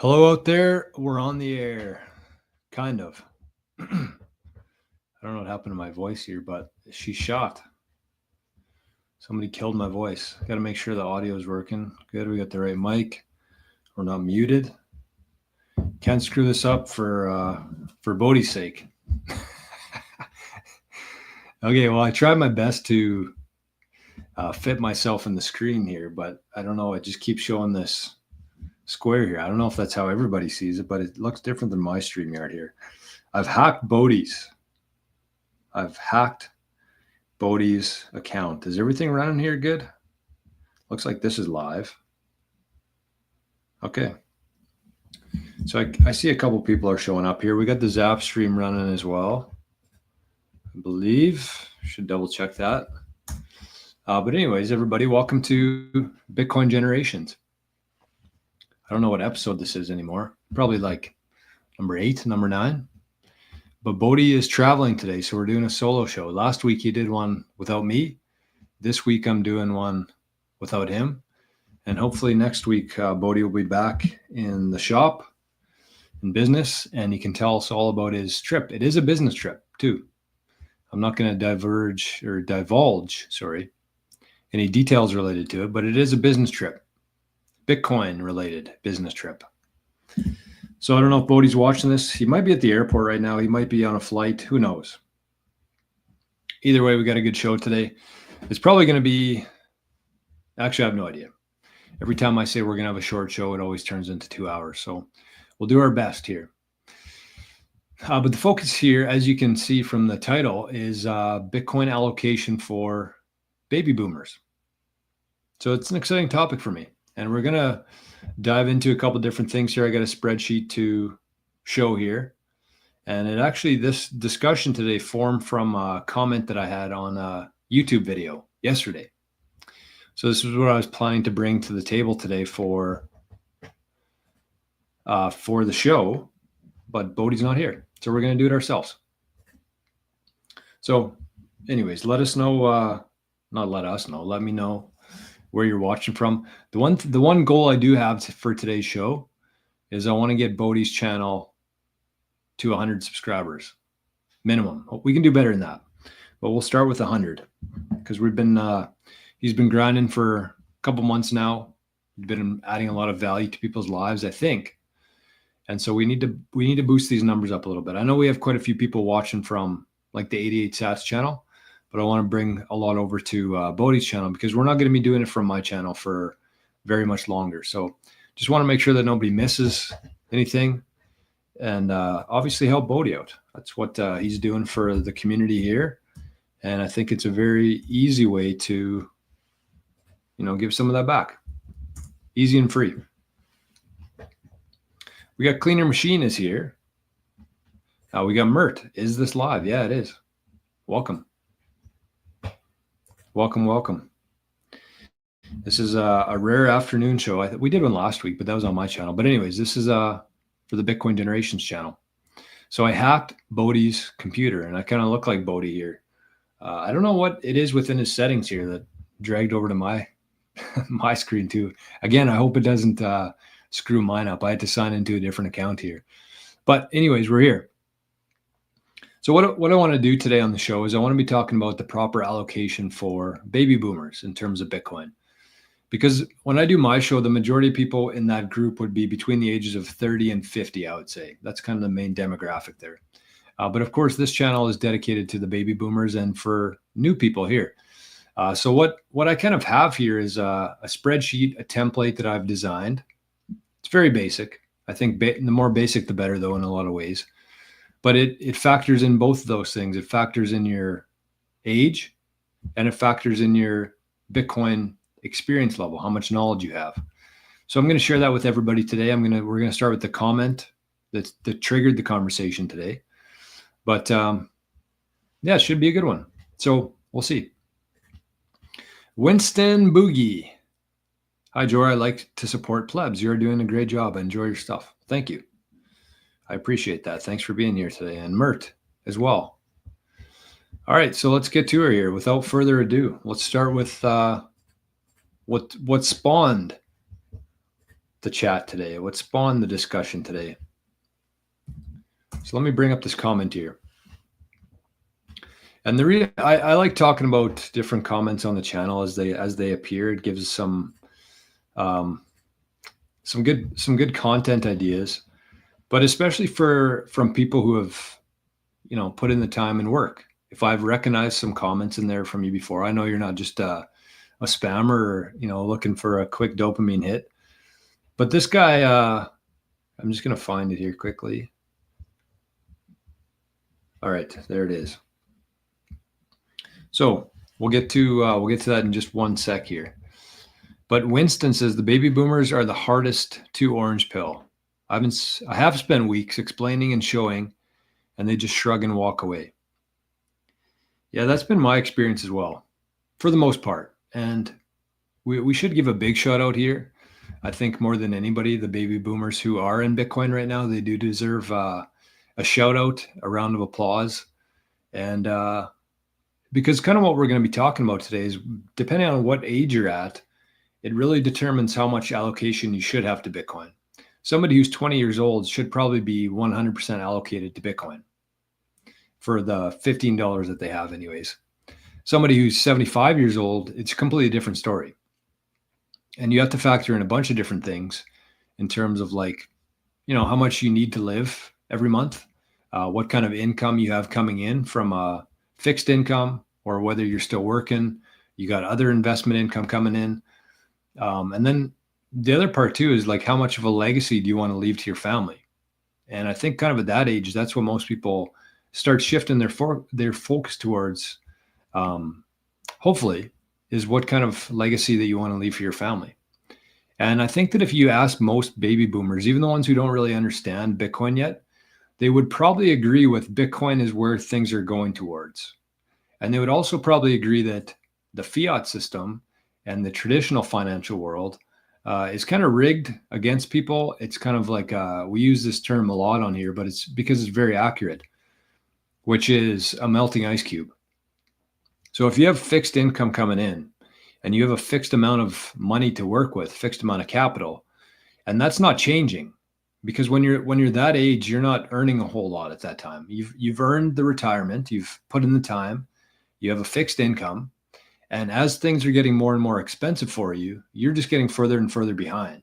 Hello out there. We're on the air. Kind of. I don't know what happened to my voice here, but she shot. Somebody killed my voice. Got to make sure the audio is working. Good. We got the right mic. We're not muted. Can't screw this up for Bodhi's sake. Okay. Well, I tried my best to fit myself in the screen here, but I don't know. It just keeps showing this square here. I don't know if that's how everybody sees it, but it looks different than my StreamYard here. I've hacked Bodhi's account. Is everything running here good? Looks like this is live. Okay. So I see a couple people are showing up here. We got the Zap stream running as well, I believe. Should double check that. But anyways, everybody, welcome to Bitcoin Generations. I don't know what episode this is anymore. Probably like number 8, number 9. But Bodhi is traveling today, so we're doing a solo show. Last week he did one without me. This week I'm doing one without him. And hopefully next week Bodhi will be back in the shop, in business, and he can tell us all about his trip. It is a business trip too. I'm not going to divulge any details related to it, but it is a business trip. Bitcoin related business trip. So I don't know if Bodhi's watching this. He might be at the airport right now. He might be on a flight. Who knows? Either way, we got a good show today. It's probably going to be, actually, I have no idea. Every time I say we're going to have a short show, it always turns into 2 hours. So we'll do our best here. But the focus here, as you can see from the title, is Bitcoin allocation for baby boomers. So it's an exciting topic for me. And we're going to dive into a couple of different things here. I got a spreadsheet to show here. And it actually, this discussion today formed from a comment that I had on a YouTube video yesterday. So this is what I was planning to bring to the table today for the show, but Bodhi's not here. So we're going to do it ourselves. So anyways, let us know, let me know where you're watching from. The one goal I do have for today's show is I want to get Bodhi's channel to 100 subscribers minimum. We can do better than that, but we'll start with 100 because he's been grinding for a couple months now. He's been adding a lot of value to people's lives, I think. And so we need to boost these numbers up a little bit. I know we have quite a few people watching from like the 88 Sats channel, but I want to bring a lot over to Bodhi's channel because we're not going to be doing it from my channel for very much longer. So just want to make sure that nobody misses anything and obviously help Bodhi out. That's what he's doing for the community here. And I think it's a very easy way to, give some of that back. Easy and free. We got Cleaner Machine is here. We got Mert. Is this live? Yeah, it is. Welcome. Welcome. This is a rare afternoon show. We did one last week, but that was on my channel. But anyways, this is for the Bitcoin Generations channel. So I hacked Bodhi's computer, and I kind of look like Bodhi here. I don't know what it is within his settings here that dragged over to my my screen too. Again, I hope it doesn't screw mine up. I had to sign into a different account here. But anyways, we're here. So what I want to do today on the show is I want to be talking about the proper allocation for baby boomers in terms of Bitcoin. Because when I do my show, the majority of people in that group would be between the ages of 30 and 50, I would say. That's kind of the main demographic there. But of course, this channel is dedicated to the baby boomers and for new people here. So what I kind of have here is a spreadsheet, a template that I've designed. It's very basic. I think the more basic, the better, though, in a lot of ways. But it factors in both of those things. It factors in your age and it factors in your Bitcoin experience level, how much knowledge you have. So I'm going to share that with everybody today. We're going to start with the comment that triggered the conversation today. But yeah, it should be a good one. So we'll see. Winston Boogie. Hi, Jory. I like to support plebs. You're doing a great job. I enjoy your stuff. Thank you. I appreciate that. Thanks for being here today. And Mert as well. All right, so let's get to her here. Without further ado, let's start with what spawned the chat today? What spawned the discussion today? So let me bring up this comment here. And the reason I like talking about different comments on the channel as they appear. It gives some good content ideas, but especially from people who have, you know, put in the time and work. If I've recognized some comments in there from you before, I know you're not just a spammer or, you know, looking for a quick dopamine hit. But this guy, I'm just going to find it here quickly. All right, there it is. So we'll get to that in just one sec here. But Winston says the baby boomers are the hardest to orange pill. I have spent weeks explaining and showing, and they just shrug and walk away. Yeah, that's been my experience as well, for the most part. And we should give a big shout out here. I think more than anybody, the baby boomers who are in Bitcoin right now, they do deserve a shout out, a round of applause. And because kind of what we're going to be talking about today is, depending on what age you're at, it really determines how much allocation you should have to Bitcoin. Somebody who's 20 years old should probably be 100% allocated to Bitcoin for the $15 that they have anyways. Somebody who's 75 years old, it's a completely different story. And you have to factor in a bunch of different things in terms of, like, you know, how much you need to live every month, what kind of income you have coming in from a fixed income, or whether you're still working, you got other investment income coming in. And then the other part too is, like, how much of a legacy do you want to leave to your family? And I think kind of at that age, that's when most people start shifting their focus towards, hopefully, is what kind of legacy that you want to leave for your family. And I think that if you ask most baby boomers, even the ones who don't really understand Bitcoin yet, they would probably agree with Bitcoin is where things are going towards. And they would also probably agree that the fiat system and the traditional financial world is kind of rigged against people. It's kind of like, we use this term a lot on here, but it's because it's very accurate, which is a melting ice cube. So if you have fixed income coming in and you have a fixed amount of money to work with, fixed amount of capital, and that's not changing, because when you're that age, you're not earning a whole lot at that time. You've earned the retirement, you've put in the time, you have a fixed income, and as things are getting more and more expensive for you, you're just getting further and further behind.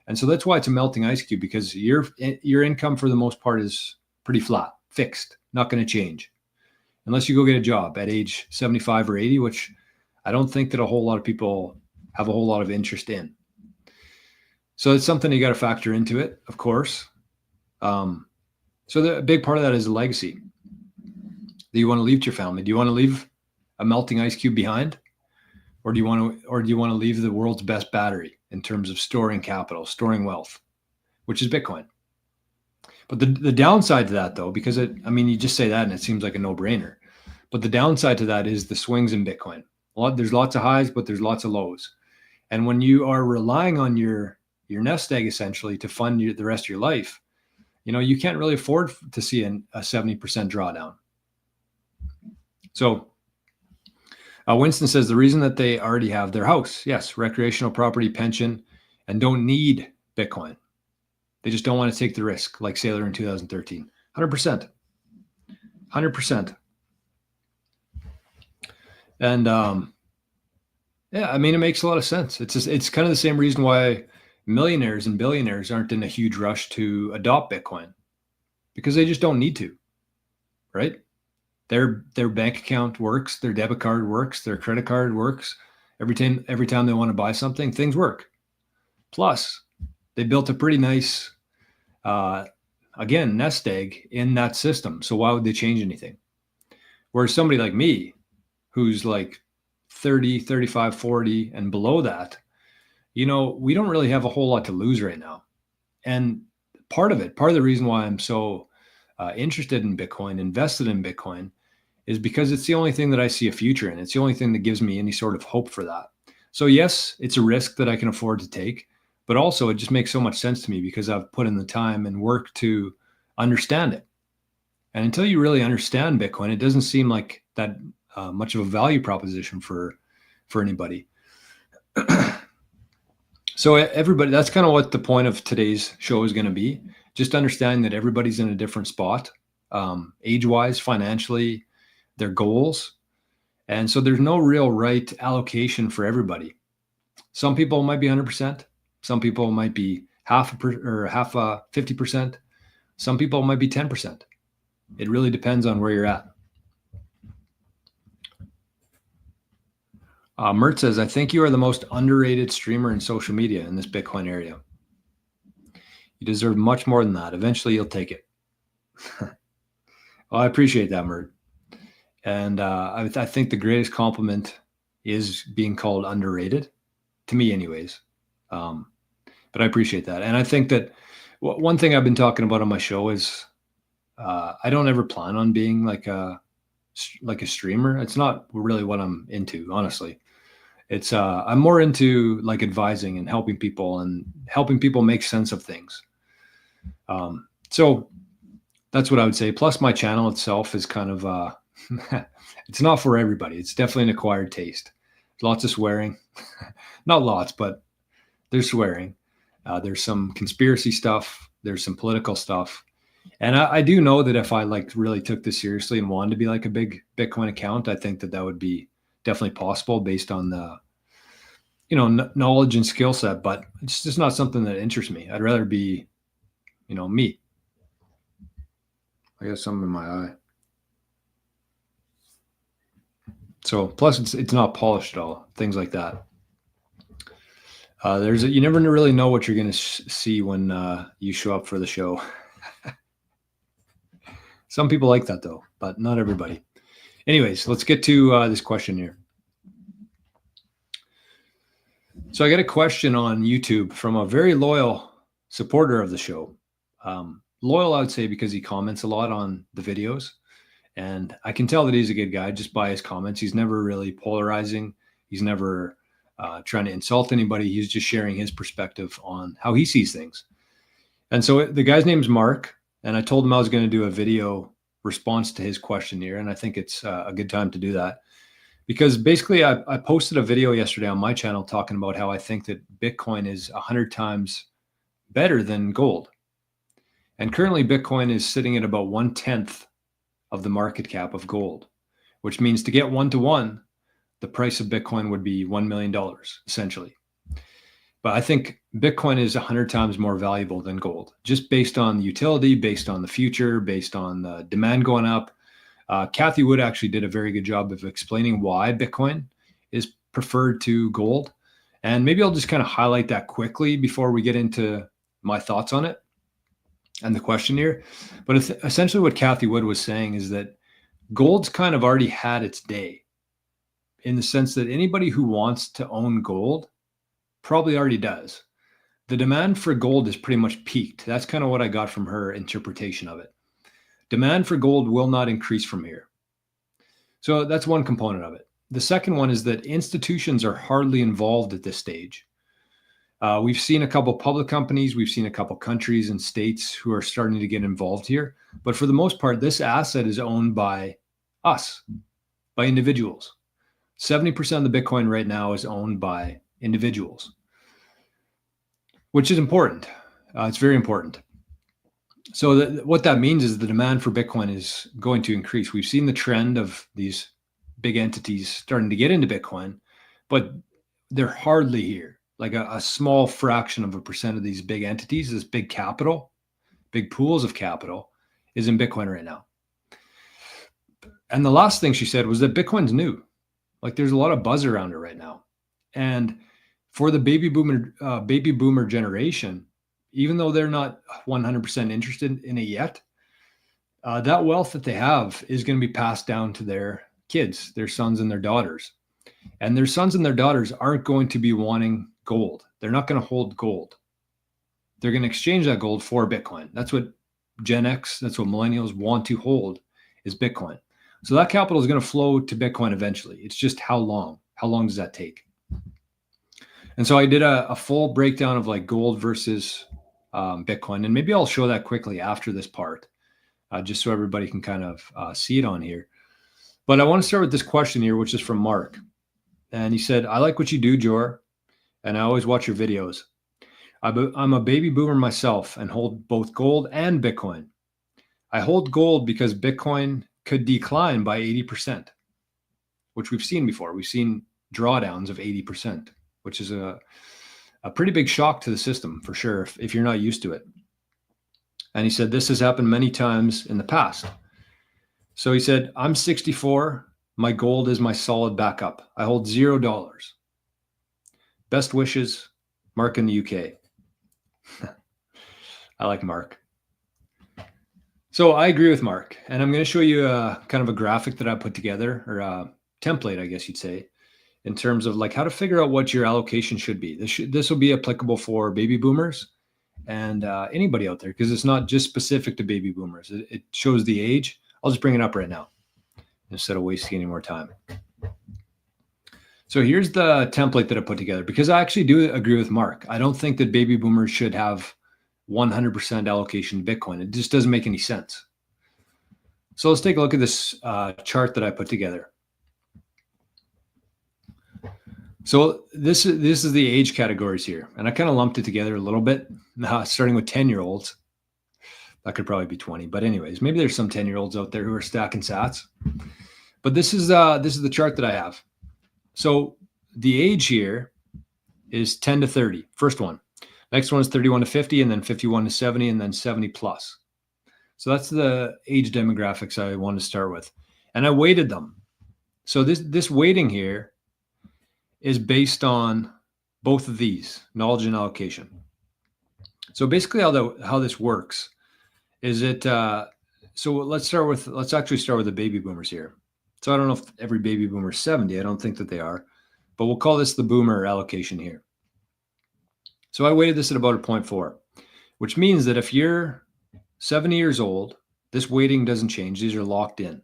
And so that's why it's a melting ice cube, because your income for the most part is pretty flat, fixed, not going to change. Unless you go get a job at age 75 or 80, which I don't think that a whole lot of people have a whole lot of interest in. So it's something you got to factor into it, of course. So the big part of that is a legacy that you want to leave to your family. Do you want to leave a melting ice cube behind, or do you want to leave the world's best battery in terms of storing capital, storing wealth, which is Bitcoin? But the downside to that, though, because you just say that and it seems like a no-brainer. But the downside to that is the swings in Bitcoin. There's lots of highs, but there's lots of lows. And when you are relying on your nest egg essentially to fund the rest of your life, you know, you can't really afford to see a 70% drawdown. So Winston says the reason that they already have their house, yes, recreational property, pension, and don't need Bitcoin. They just don't want to take the risk, like Saylor in 2013. 100%. 100%. And yeah, I mean, it makes a lot of sense. It's kind of the same reason why millionaires and billionaires aren't in a huge rush to adopt Bitcoin, because they just don't need to, right? Their bank account works, their debit card works, their credit card works. Every time they want to buy something, things work. Plus, they built a pretty nice, again, nest egg in that system. So why would they change anything? Whereas somebody like me, who's like 30, 35, 40 and below that, you know, we don't really have a whole lot to lose right now. And part of the reason why I'm so interested in Bitcoin, invested in Bitcoin, is because it's the only thing that I see a future in. It's the only thing that gives me any sort of hope for that. So yes, it's a risk that I can afford to take, but also it just makes so much sense to me because I've put in the time and work to understand it. And until you really understand Bitcoin, it doesn't seem like that much of a value proposition for anybody. So everybody, that's kind of what the point of today's show is going to be. Just understanding that everybody's in a different spot, age-wise, financially, their goals. And so there's no real right allocation for everybody. Some people might be 100%. Some people might be half 50%. Some people might be 10%. It really depends on where you're at. Mert says, I think you are the most underrated streamer in social media in this Bitcoin area. You deserve much more than that. Eventually, you'll take it. Well, I appreciate that, Mert. And I think the greatest compliment is being called underrated, to me anyways. But I appreciate that. And I think that one thing I've been talking about on my show is I don't ever plan on being like a streamer. It's not really what I'm into, honestly. It's I'm more into like advising and helping people make sense of things. So that's what I would say. Plus my channel itself is kind of, it's not for everybody. It's definitely an acquired taste. Lots of swearing, not lots, but there's swearing. There's some conspiracy stuff. There's some political stuff. And I do know that if I like really took this seriously and wanted to be like a big Bitcoin account, I think that would be definitely possible based on the, knowledge and skill set, but it's just not something that interests me. I'd rather be, me. I got something in my eye. So plus it's not polished at all, things like that. You never really know what you're going to see when you show up for the show. Some people like that though, but not everybody. Anyways, let's get to this question here. So I got a question on YouTube from a very loyal supporter of the show. Loyal, I would say, because he comments a lot on the videos. And I can tell that he's a good guy just by his comments. He's never really polarizing. He's never trying to insult anybody. He's just sharing his perspective on how he sees things. And so the guy's name is Mark. And I told him I was going to do a video response to his question here. And I think it's a good time to do that. Because basically I posted a video yesterday on my channel talking about how I think that Bitcoin is 100 times better than gold. And currently Bitcoin is sitting at about 1/10 of the market cap of gold, which means to get 1-to-1, the price of Bitcoin would be $1 million, essentially. But I think Bitcoin is 100 times more valuable than gold, just based on the utility, based on the future, based on the demand going up. Cathie Wood actually did a very good job of explaining why Bitcoin is preferred to gold. And maybe I'll just kind of highlight that quickly before we get into my thoughts on it and the question here. But essentially what Cathie Wood was saying is that gold's kind of already had its day, in the sense that anybody who wants to own gold probably already does. The demand for gold is pretty much peaked. That's kind of what I got from her interpretation of it. Demand for gold will not increase from here. So that's one component of it. The second one is that institutions are hardly involved at this stage. We've seen a couple public companies, we've seen a couple countries and states who are starting to get involved here. But for the most part, this asset is owned by us, by individuals. 70% of the Bitcoin right now is owned by individuals, which is important. It's very important. So what that means is the demand for Bitcoin is going to increase. We've seen the trend of these big entities starting to get into Bitcoin, but they're hardly here. Like a small fraction of a percent of these big entities, this big capital, big pools of capital, is in Bitcoin right now. And the last thing she said was that Bitcoin's new. Like there's a lot of buzz around it right now. And for the baby boomer generation, even though they're not 100% interested in it yet, that wealth that they have is going to be passed down to their kids, their sons and their daughters. And their sons and their daughters aren't going to be wanting gold. They're not going to hold gold. They're going to exchange that gold for Bitcoin. That's what Gen X, that's what millennials want to hold, is Bitcoin. So that capital is going to flow to Bitcoin eventually. It's just how long? How long does that take? And so I did a full breakdown of like gold versus Bitcoin. And maybe I'll show that quickly after this part, just so everybody can kind of see it on here. But I want to start with this question here, which is from Mark. And he said, I like what you do, Jor. and I always watch your videos. I'm a baby boomer myself and hold both gold and Bitcoin. I hold gold because Bitcoin could decline by 80%, which we've seen before. We've seen drawdowns of 80%, which is a pretty big shock to the system for sure if you're not used to it. And he said, this has happened many times in the past. So he said, I'm 64. My gold is my solid backup. I hold $0. Best wishes, Mark in the UK. I like Mark. So I agree with Mark, and I'm going to show you kind of a graphic that I put together, or a template, I guess you'd say, in terms of like how to figure out what your allocation should be. This will be applicable for baby boomers and anybody out there, because it's not just specific to baby boomers. It shows the age. I'll just bring it up right now instead of wasting any more time. So here's the template that I put together, because I actually do agree with Mark. I don't think that baby boomers should have 100% allocation to Bitcoin. It just doesn't make any sense. So let's take a look at this chart that I put together. So this is the age categories here, and I kind of lumped it together a little bit, starting with 10-year-olds. That could probably be 20, but anyways, maybe there's some 10-year-olds out there who are stacking sats. But this is the chart that I have. So the age here is 10 to 30, first one. Next one is 31 to 50, and then 51 to 70, and then 70 plus. So that's the age demographics I want to start with. And I weighted them. So this weighting here is based on both of these, knowledge and allocation. So basically how this works is so let's actually start with the baby boomers here. So I don't know if every baby boomer is 70. I don't think that they are, but we'll call this the boomer allocation here. So I weighted this at about a 0.4, which means that if you're 70 years old, this weighting doesn't change. These are locked in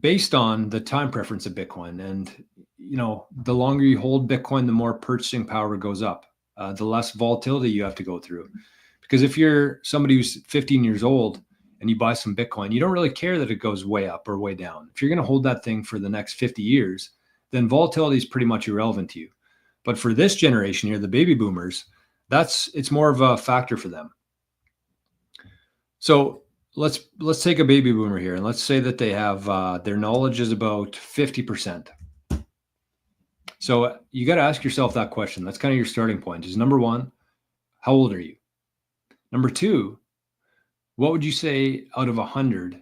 based on the time preference of Bitcoin. And, the longer you hold Bitcoin, the more purchasing power goes up, the less volatility you have to go through. Because if you're somebody who's 15 years old and you buy some Bitcoin, you don't really care that it goes way up or way down. If you're going to hold that thing for the next 50 years, then volatility is pretty much irrelevant to you. But for this generation here, the baby boomers, it's more of a factor for them. So let's take a baby boomer here, and let's say that they have their knowledge is about 50%. So you got to ask yourself that question. That's kind of your starting point. Is number one, how old are you? Number two, what would you say out of 100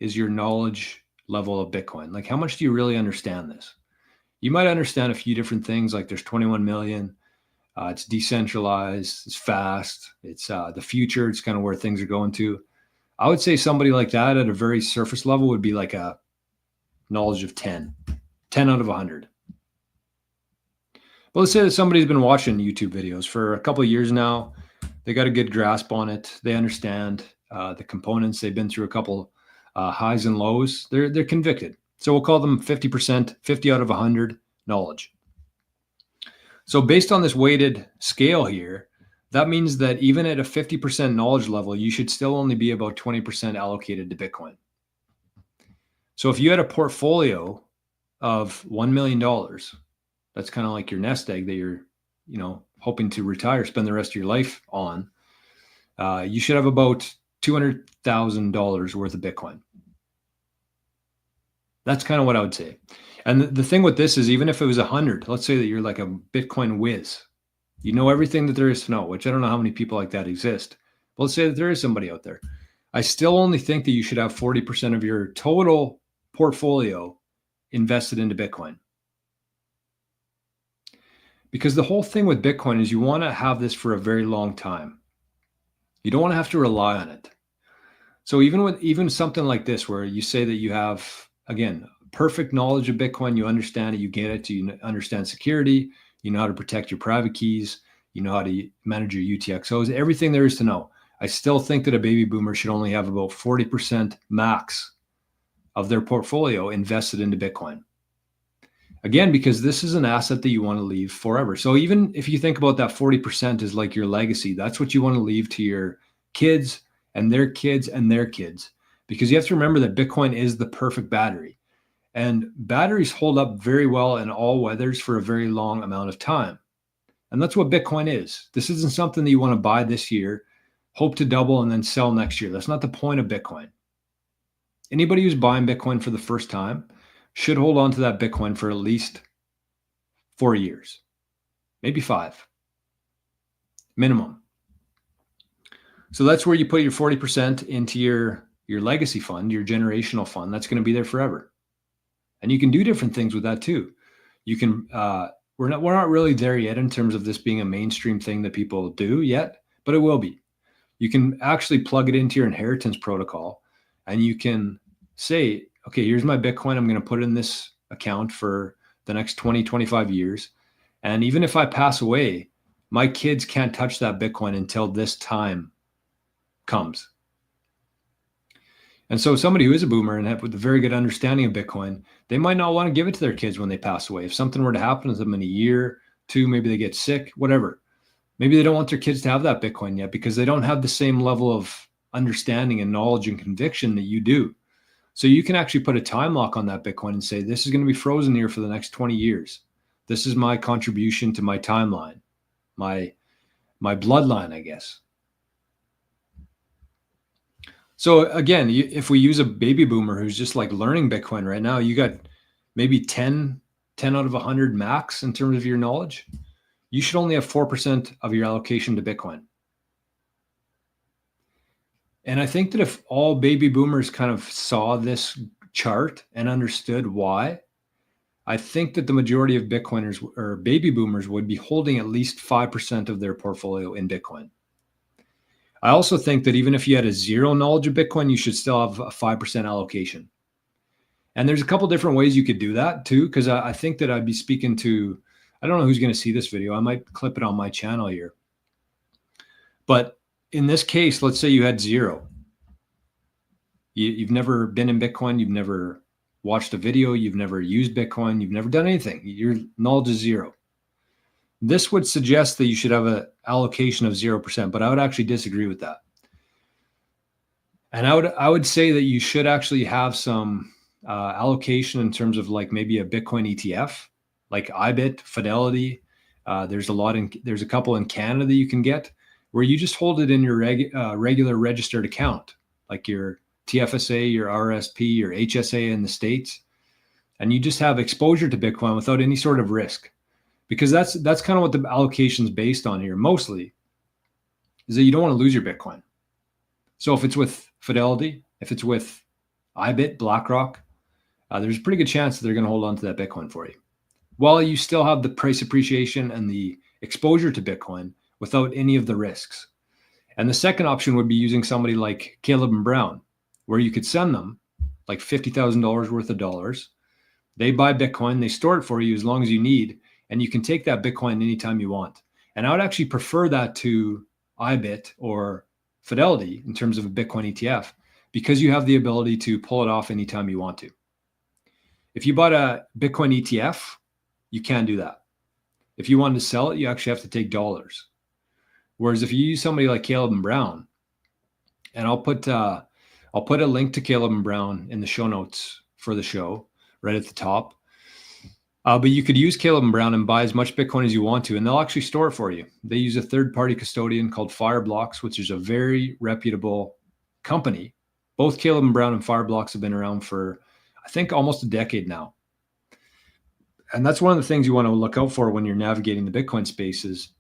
is your knowledge level of Bitcoin? Like, how much do you really understand this? You might understand a few different things, like there's 21 million. It's decentralized. It's fast. It's the future. It's kind of where things are going to. I would say somebody like that at a very surface level would be like a knowledge of 10 out of 100. But let's say that somebody's been watching YouTube videos for a couple of years now. They got a good grasp on it. They understand the components. They've been through a couple highs and lows. They're convicted. So we'll call them 50%, 50 out of 100 knowledge. So based on this weighted scale here, that means that even at a 50% knowledge level, you should still only be about 20% allocated to Bitcoin. So if you had a portfolio of $1 million, that's kind of like your nest egg that you're, hoping to retire, spend the rest of your life on, you should have about $200,000 worth of Bitcoin. That's kind of what I would say. And the thing with this is, even if it was 100, let's say that you're like a Bitcoin whiz, you know everything that there is to know, which I don't know how many people like that exist. But let's say that there is somebody out there. I still only think that you should have 40% of your total portfolio invested into Bitcoin. Because the whole thing with Bitcoin is you want to have this for a very long time. You don't want to have to rely on it. So even something like this, where you say that you have, again, perfect knowledge of Bitcoin, you understand it, you get it, you understand security, you know how to protect your private keys, you know how to manage your UTXOs, everything there is to know. I still think that a baby boomer should only have about 40% max of their portfolio invested into Bitcoin. Again, because this is an asset that you want to leave forever. So even if you think about that 40% is like your legacy, that's what you want to leave to your kids and their kids and their kids. Because you have to remember that Bitcoin is the perfect battery. And batteries hold up very well in all weathers for a very long amount of time. And that's what Bitcoin is. This isn't something that you want to buy this year, hope to double, and then sell next year. That's not the point of Bitcoin. Anybody who's buying Bitcoin for the first time should hold on to that Bitcoin for at least 4 years, maybe 5, minimum. So that's where you put your 40% into your legacy fund, your generational fund. That's going to be there forever. And you can do different things with that too. You can, we're not really there yet in terms of this being a mainstream thing that people do yet, but it will be. You can actually plug it into your inheritance protocol, and you can say, okay, here's my Bitcoin. I'm going to put it in this account for the next 20, 25 years. And even if I pass away, my kids can't touch that Bitcoin until this time comes. And so somebody who is a boomer and have with a very good understanding of Bitcoin, they might not want to give it to their kids when they pass away. If something were to happen to them in a year, 2, maybe they get sick, whatever. Maybe they don't want their kids to have that Bitcoin yet because they don't have the same level of understanding and knowledge and conviction that you do. So you can actually put a time lock on that Bitcoin and say, this is going to be frozen here for the next 20 years. This is my contribution to my timeline, my bloodline, I guess. So again, if we use a baby boomer who's just like learning Bitcoin right now, you got maybe 10 out of 100 max in terms of your knowledge. You should only have 4% of your allocation to Bitcoin. And I think that if all baby boomers kind of saw this chart and understood why, I think that the majority of Bitcoiners or baby boomers would be holding at least 5% of their portfolio in Bitcoin. I also think that even if you had a zero knowledge of Bitcoin, you should still have a 5% allocation. And there's a couple different ways you could do that too, because I think that I'd be speaking to, I don't know who's going to see this video. I might clip it on my channel here. But in this case, let's say you had zero. You've never been in Bitcoin. You've never watched a video. You've never used Bitcoin. You've never done anything. Your knowledge is zero. This would suggest that you should have an allocation of 0%, but I would actually disagree with that. And I would say that you should actually have some allocation in terms of like maybe a Bitcoin ETF, like IBIT, Fidelity. There's a couple in Canada that you can get where you just hold it in your regular registered account, like your TFSA, your RSP, your HSA in the States, and you just have exposure to Bitcoin without any sort of risk. Because that's kind of what the allocation is based on here, mostly, is that you don't want to lose your Bitcoin. So if it's with Fidelity, if it's with IBIT, BlackRock, there's a pretty good chance that they're going to hold on to that Bitcoin for you, while you still have the price appreciation and the exposure to Bitcoin without any of the risks. And the second option would be using somebody like Caleb and Brown, where you could send them like $50,000 worth of dollars. They buy Bitcoin, they store it for you as long as you need, and you can take that Bitcoin anytime you want. And I would actually prefer that to IBIT or Fidelity in terms of a Bitcoin ETF, because you have the ability to pull it off anytime you want to. If you bought a Bitcoin ETF, you can't do that. If you wanted to sell it, you actually have to take dollars. Whereas if you use somebody like Caleb and Brown, and I'll put a link to Caleb and Brown in the show notes for the show right at the top. But you could use Caleb and Brown and buy as much Bitcoin as you want to, and they'll actually store it for you. They use a third-party custodian called Fireblocks, which is a very reputable company. Both Caleb and Brown and Fireblocks have been around for, I think, almost a decade now. And that's one of the things you want to look out for when you're navigating the Bitcoin space is,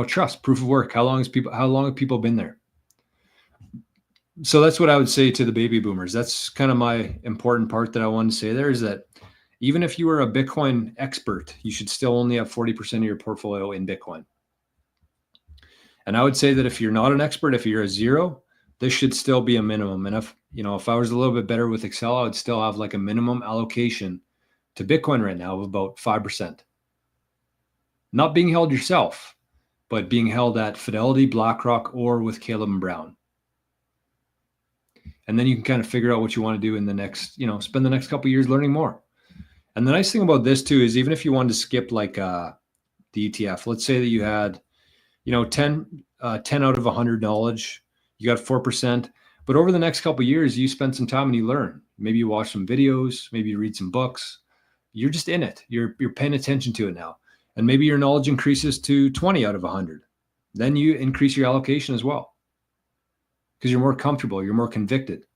trust, proof of work. How long have people been there? So that's what I would say to the baby boomers. That's kind of my important part that I wanted to say there, is that even if you were a Bitcoin expert, you should still only have 40% of your portfolio in Bitcoin. And I would say that if you're not an expert, if you're a zero, this should still be a minimum. And if I was a little bit better with Excel, I would still have like a minimum allocation to Bitcoin right now of about 5%. Not being held yourself, but being held at Fidelity, BlackRock, or with Caleb and Brown. And then you can kind of figure out what you want to do in the next, spend the next couple of years learning more. And the nice thing about this too is even if you wanted to skip like the ETF, let's say that you had, 10 out of 100 knowledge, you got 4%, but over the next couple of years, you spend some time and you learn. Maybe you watch some videos, maybe you read some books. You're just in it. You're paying attention to it now. And maybe your knowledge increases to 20 out of 100. Then you increase your allocation as well, because you're more comfortable, you're more convicted,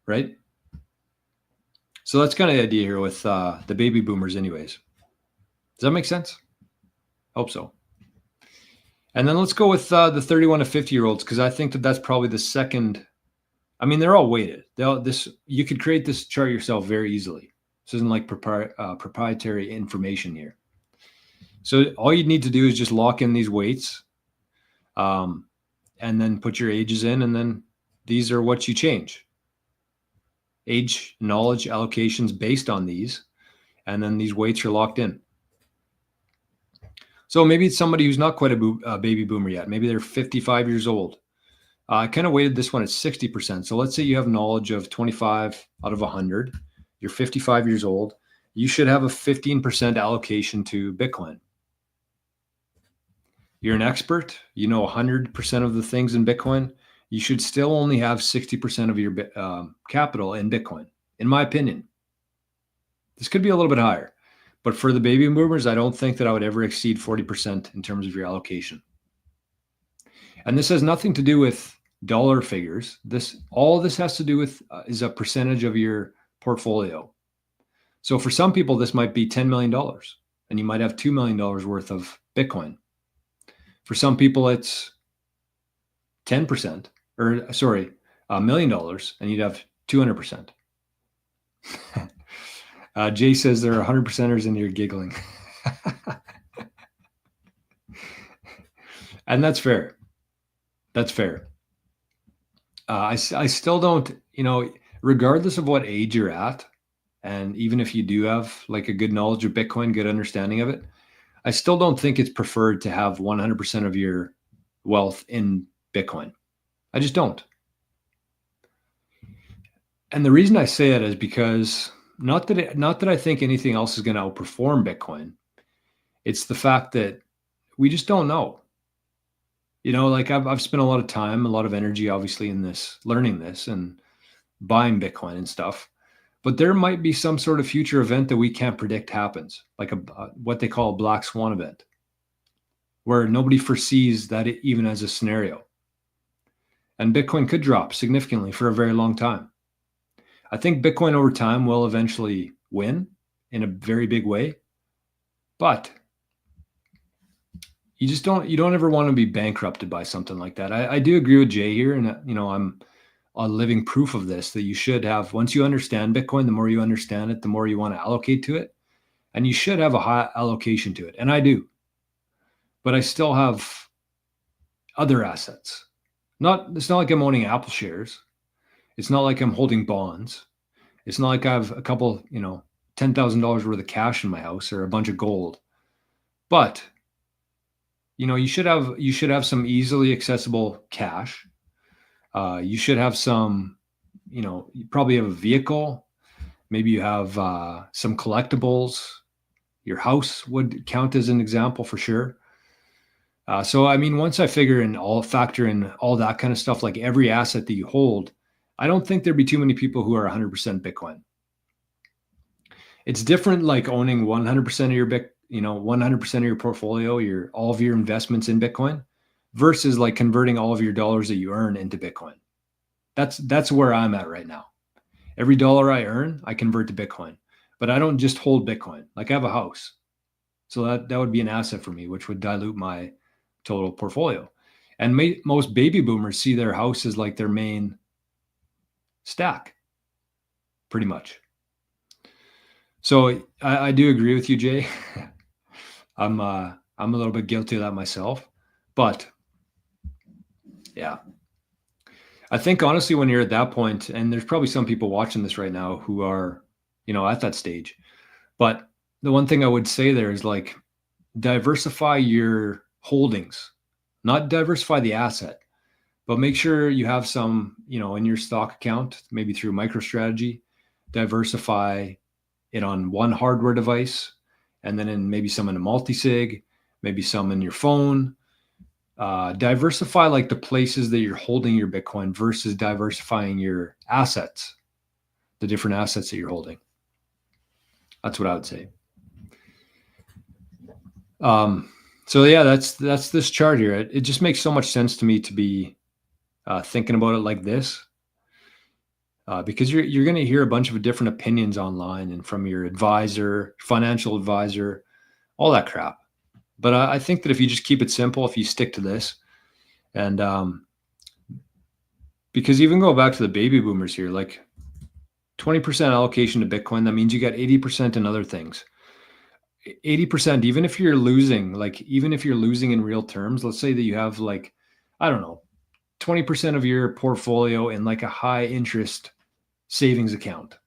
right? So that's kind of the idea here with the baby boomers anyways. Does that make sense? Hope so. And then let's go with the 31 to 50-year-olds, because I think that that's probably the second. I mean, they're all weighted. You could create this chart yourself very easily. This isn't like proprietary information here. So all you need to do is just lock in these weights, and then put your ages in, and then these are what you change. Age, knowledge, allocations based on these, and then these weights are locked in. So maybe it's somebody who's not quite a baby boomer yet. Maybe they're 55 years old. I kind of weighted this one at 60%. So let's say you have knowledge of 25 out of 100. You're 55 years old. You should have a 15% allocation to Bitcoin. You're an expert. You know 100% of the things in Bitcoin. You should still only have 60% of your capital in Bitcoin, in my opinion. This could be a little bit higher. But for the baby boomers, I don't think that I would ever exceed 40% in terms of your allocation. And this has nothing to do with dollar figures. All this has to do with is a percentage of your portfolio. So for some people, this might be $10 million, and you might have $2 million worth of Bitcoin. For some people, it's 10%, or sorry, $1 million, and you'd have 200%. Jay says there are 100%ers and you're giggling. And that's fair. That's fair. I still don't, regardless of what age you're at, and even if you do have like a good knowledge of Bitcoin, good understanding of it, I still don't think it's preferred to have 100% of your wealth in Bitcoin. I just don't. And the reason I say it is because not that I think anything else is going to outperform Bitcoin. It's the fact that we just don't know. Like I've spent a lot of time, a lot of energy, obviously, in this, learning this and buying Bitcoin and stuff. But there might be some sort of future event that we can't predict happens, like what they call a black swan event, where nobody foresees that even as a scenario. And Bitcoin could drop significantly for a very long time. I think Bitcoin over time will eventually win in a very big way, but you don't ever want to be bankrupted by something like that. I do agree with Jay here, and I'm a living proof of this, that you should have, once you understand Bitcoin, the more you understand it, the more you want to allocate to it, and you should have a high allocation to it. And I do, but I still have other assets. It's not like I'm owning Apple shares. It's not like I'm holding bonds. It's not like I have a couple, $10,000 worth of cash in my house or a bunch of gold. But, you should have some easily accessible cash. You should have some, you probably have a vehicle. Maybe you have some collectibles. Your house would count as an example for sure. So, I mean, once I factor in all that kind of stuff, like every asset that you hold, I don't think there'd be too many people who are 100% Bitcoin. It's different, like owning 100% of your 100% of your portfolio, all of your investments in Bitcoin, versus like converting all of your dollars that you earn into Bitcoin. That's where I'm at right now. Every dollar I earn, I convert to Bitcoin, but I don't just hold Bitcoin. Like I have a house, so that would be an asset for me, which would dilute my total portfolio. And most baby boomers see their house as like their main stack, pretty much. So I do agree with you, Jay. I'm a little bit guilty of that myself, but yeah, I think honestly, when you're at that point, and there's probably some people watching this right now who are, at that stage, but the one thing I would say there is like diversify your holdings, not diversify the asset, but make sure you have some, in your stock account, maybe through MicroStrategy, diversify it on one hardware device, and then maybe some in a multi-sig, maybe some in your phone. Diversify like the places that you're holding your Bitcoin versus diversifying your assets. the different assets that you're holding. That's what I would say. So yeah, that's this chart here. It just makes so much sense to me to be thinking about it like this, because you're going to hear a bunch of different opinions online and from your advisor, financial advisor, all that crap. But I think that if you just keep it simple, if you stick to this, and because even go back to the baby boomers here, like 20% allocation to Bitcoin, that means you got 80% in other things. 80%, even if you're losing, in real terms, let's say that you have like, I don't know, 20% of your portfolio in like a high interest savings account.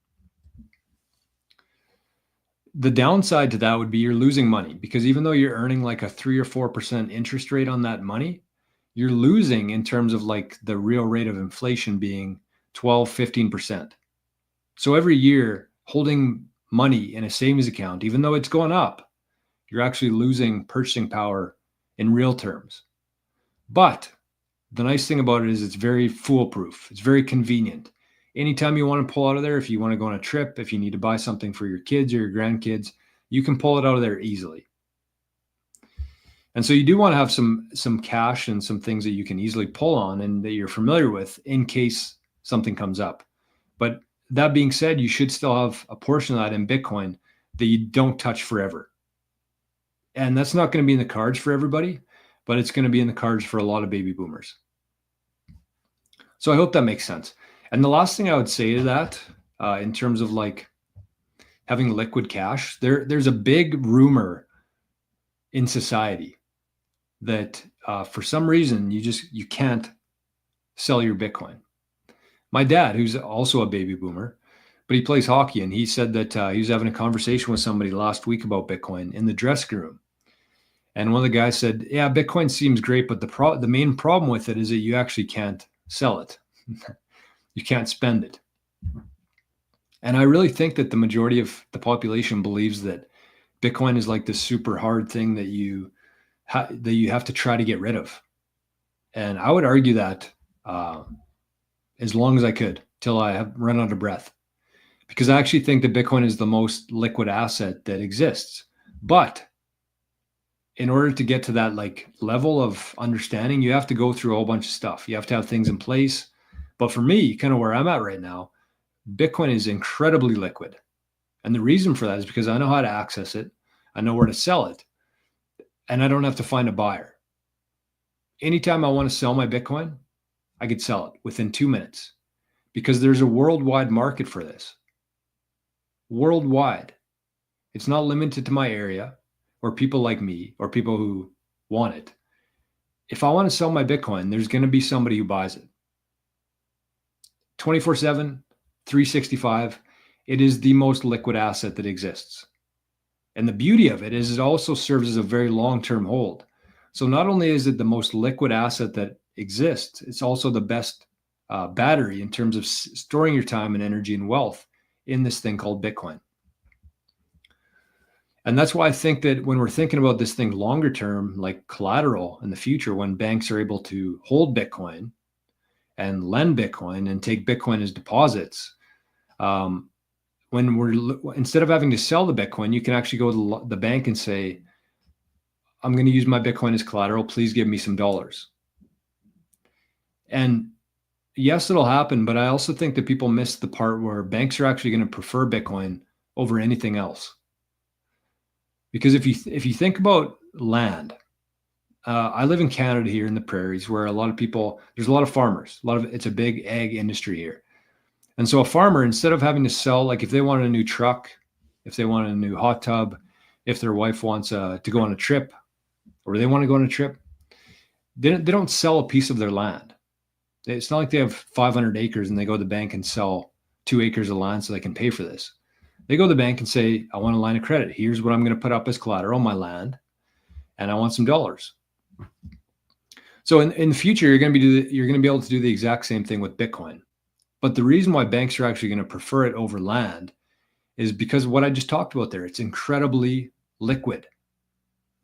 The downside to that would be you're losing money, because even though you're earning like a 3 or 4% interest rate on that money, you're losing in terms of like the real rate of inflation being 12, 15%. So every year holding money in a savings account, even though it's going up, you're actually losing purchasing power in real terms. But the nice thing about it is it's very foolproof. It's very convenient. Anytime you want to pull out of there, if you want to go on a trip, if you need to buy something for your kids or your grandkids, you can pull it out of there easily. And so you do want to have some cash and some things that you can easily pull on and that you're familiar with in case something comes up. But that being said, you should still have a portion of that in Bitcoin that you don't touch forever. And that's not going to be in the cards for everybody, but it's going to be in the cards for a lot of baby boomers. So I hope that makes sense. And the last thing I would say to that, in terms of like having liquid cash, there's a big rumor in society that for some reason you can't sell your Bitcoin. My dad, who's also a baby boomer, but he plays hockey, and he said that he was having a conversation with somebody last week about Bitcoin in the dressing room. And one of the guys said, yeah, Bitcoin seems great, but the main problem with it is that you actually can't sell it. You can't spend it. And I really think that the majority of the population believes that Bitcoin is like this super hard thing that you have to try to get rid of. And I would argue that as long as I could, till I have run out of breath, because I actually think that Bitcoin is the most liquid asset that exists. But in order to get to that like level of understanding, you have to go through a whole bunch of stuff. You have to have things in place. But for me, kind of where I'm at right now, Bitcoin is incredibly liquid. And the reason for that is because I know how to access it. I know where to sell it. And I don't have to find a buyer. Anytime I want to sell my Bitcoin, I could sell it within 2 minutes, because there's a worldwide market for this. Worldwide. It's not limited to my area or people like me or people who want it. If I want to sell my Bitcoin, there's going to be somebody who buys it. 24/7, 365, it is the most liquid asset that exists. And the beauty of it is it also serves as a very long-term hold. So not only is it the most liquid asset that exists, it's also the best battery in terms of storing your time and energy and wealth in this thing called Bitcoin. And that's why I think that when we're thinking about this thing longer term, like collateral in the future, when banks are able to hold Bitcoin and lend Bitcoin and take Bitcoin as deposits, when instead of having to sell the Bitcoin, you can actually go to the bank and say, I'm going to use my Bitcoin as collateral. Please give me some dollars. And yes, it'll happen. But I also think that people miss the part where banks are actually going to prefer Bitcoin over anything else. Because if you think about land, I live in Canada here in the prairies, where a lot of people, there's a lot of farmers, it's a big ag industry here. And so a farmer, instead of having to sell, like if they wanted a new truck, if they wanted a new hot tub, if their wife wants to go on a trip, or they want to go on a trip, they don't sell a piece of their land. It's not like they have 500 acres and they go to the bank and sell 2 acres of land so they can pay for this. They go to the bank and say, I want a line of credit. Here's what I'm going to put up as collateral on my land, and I want some dollars. So in the future, you're going to be able to do the exact same thing with Bitcoin. But the reason why banks are actually going to prefer it over land is because of what I just talked about there. It's incredibly liquid,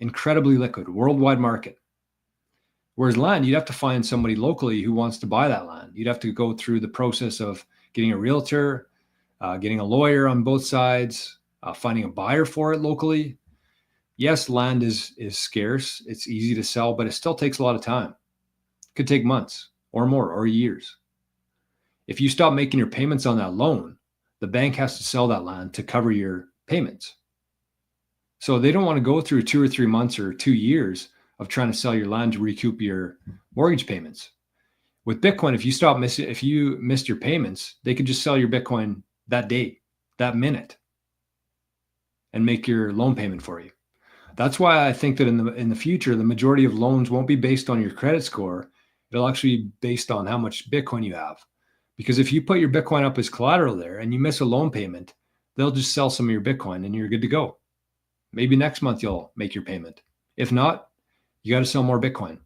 worldwide market. Whereas land, you'd have to find somebody locally who wants to buy that land. You'd have to go through the process of getting a realtor, getting a lawyer on both sides, finding a buyer for it locally. Yes, land is scarce. It's easy to sell, but it still takes a lot of time. It could take months or more or years. If you stop making your payments on that loan, the bank has to sell that land to cover your payments. So they don't want to go through 2 or 3 months or 2 years of trying to sell your land to recoup your mortgage payments. With Bitcoin, if you missed your payments, they could just sell your Bitcoin that day, that minute, and make your loan payment for you. That's why I think that in the future, the majority of loans won't be based on your credit score. It'll actually be based on how much Bitcoin you have. Because if you put your Bitcoin up as collateral there and you miss a loan payment, they'll just sell some of your Bitcoin and you're good to go. Maybe next month you'll make your payment. If not, you got to sell more Bitcoin.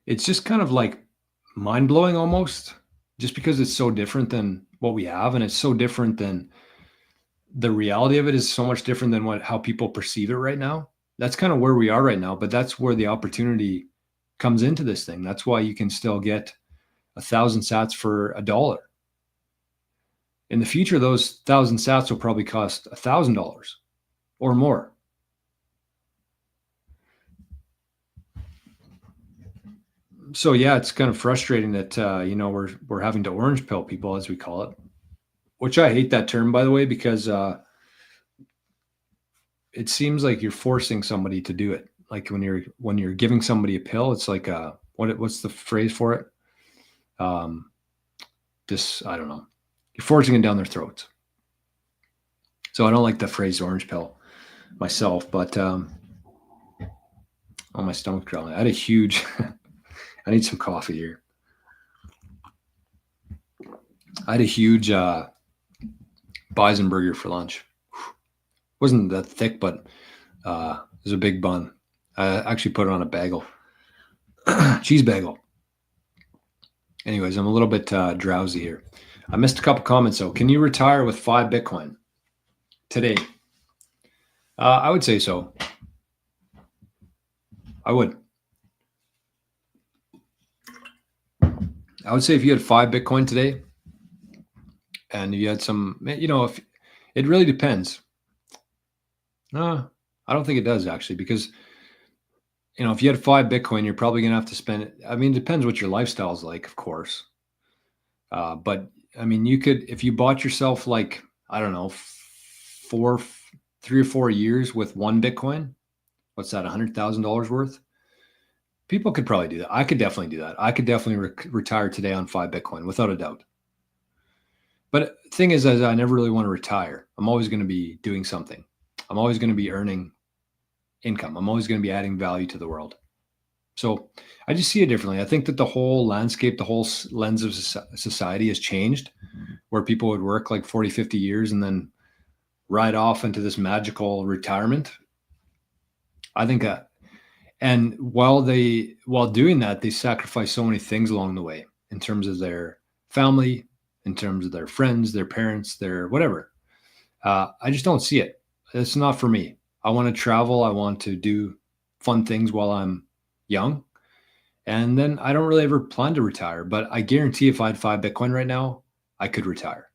It's just kind of like mind-blowing almost, just because it's so different than what we have, and it's so different than the reality of it is so much different than how people perceive it right now. That's kind of where we are right now, but that's where the opportunity comes into this thing. That's why you can still get 1,000 sats for $1. In the future, those 1,000 sats will probably cost $1,000 or more. So yeah, it's kind of frustrating that we're having to orange pill people, as we call it, which I hate that term, by the way, because it seems like you're forcing somebody to do it. Like when you're giving somebody a pill, it's like what's the phrase for it? I don't know. You're forcing it down their throats. So I don't like the phrase orange pill myself, but my stomach growling. I had a huge. I need some coffee here. I had a huge bison burger for lunch. Wasn't that thick, but it was a big bun. I actually put it on a bagel, cheese bagel. Anyways, I'm a little bit drowsy here. I missed a couple comments though. Can you retire with 5 Bitcoin today? I would say so. I would. I would say if you had 5 Bitcoin today and you had some, if it really depends. No, I don't think it does actually, because if you had 5 Bitcoin, you're probably going to have to spend it. I mean, it depends what your lifestyle is like, of course. But I mean, you could, if you bought yourself like, I don't know, 3 or 4 years with 1 Bitcoin, what's that, $100,000 worth? People could probably do that. I could definitely do that. I could definitely retire today on 5 Bitcoin without a doubt. But the thing is I never really want to retire. I'm always going to be doing something. I'm always going to be earning income. I'm always going to be adding value to the world. So I just see it differently. I think that the whole landscape, the whole lens of society has changed, where people would work like 40, 50 years and then ride off into this magical retirement. I think that, and while doing that, they sacrifice so many things along the way in terms of their family, in terms of their friends, their parents, their whatever. I just don't see it. It's not for me. I want to travel. I want to do fun things while I'm young. And then I don't really ever plan to retire, but I guarantee if I had 5 Bitcoin right now, I could retire.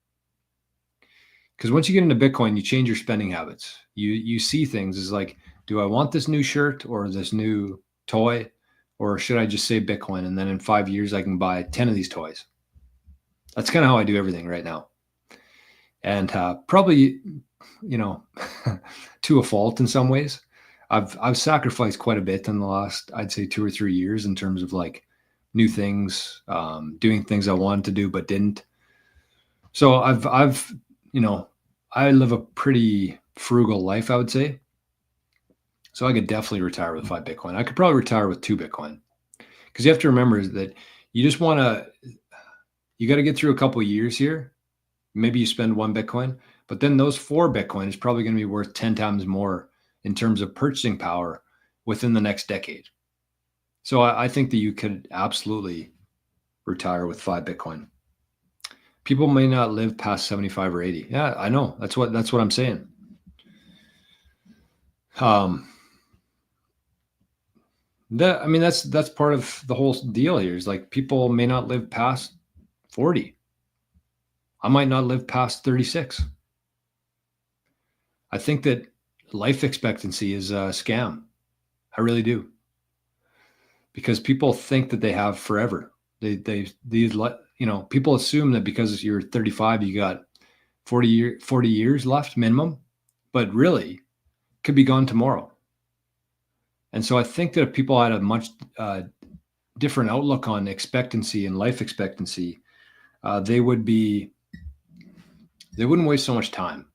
Because once you get into Bitcoin, you change your spending habits. You see things as like, do I want this new shirt or this new toy, or should I just save Bitcoin? And then in 5 years, I can buy 10 of these toys. That's kind of how I do everything right now. And probably, to a fault in some ways. I've sacrificed quite a bit in the last, I'd say 2 or 3 years in terms of like new things, doing things I wanted to do but didn't. So I live a pretty frugal life, I would say. So I could definitely retire with 5 Bitcoin. I could probably retire with 2 Bitcoin, because you have to remember is that you got to get through a couple of years here. Maybe you spend 1 Bitcoin, but then those 4 Bitcoin is probably going to be worth 10 times more in terms of purchasing power within the next decade. So I think that you could absolutely retire with 5 Bitcoin. People may not live past 75 or 80. Yeah, I know. That's what I'm saying. That's part of the whole deal here is like people may not live past 40. I might not live past 36. I think that life expectancy is a scam. I really do. Because people think that they have forever. These, you know, people assume that because you're 35, you got 40 years left minimum, but really could be gone tomorrow. And so I think that if people had a much different outlook on expectancy and life expectancy, they wouldn't waste so much time.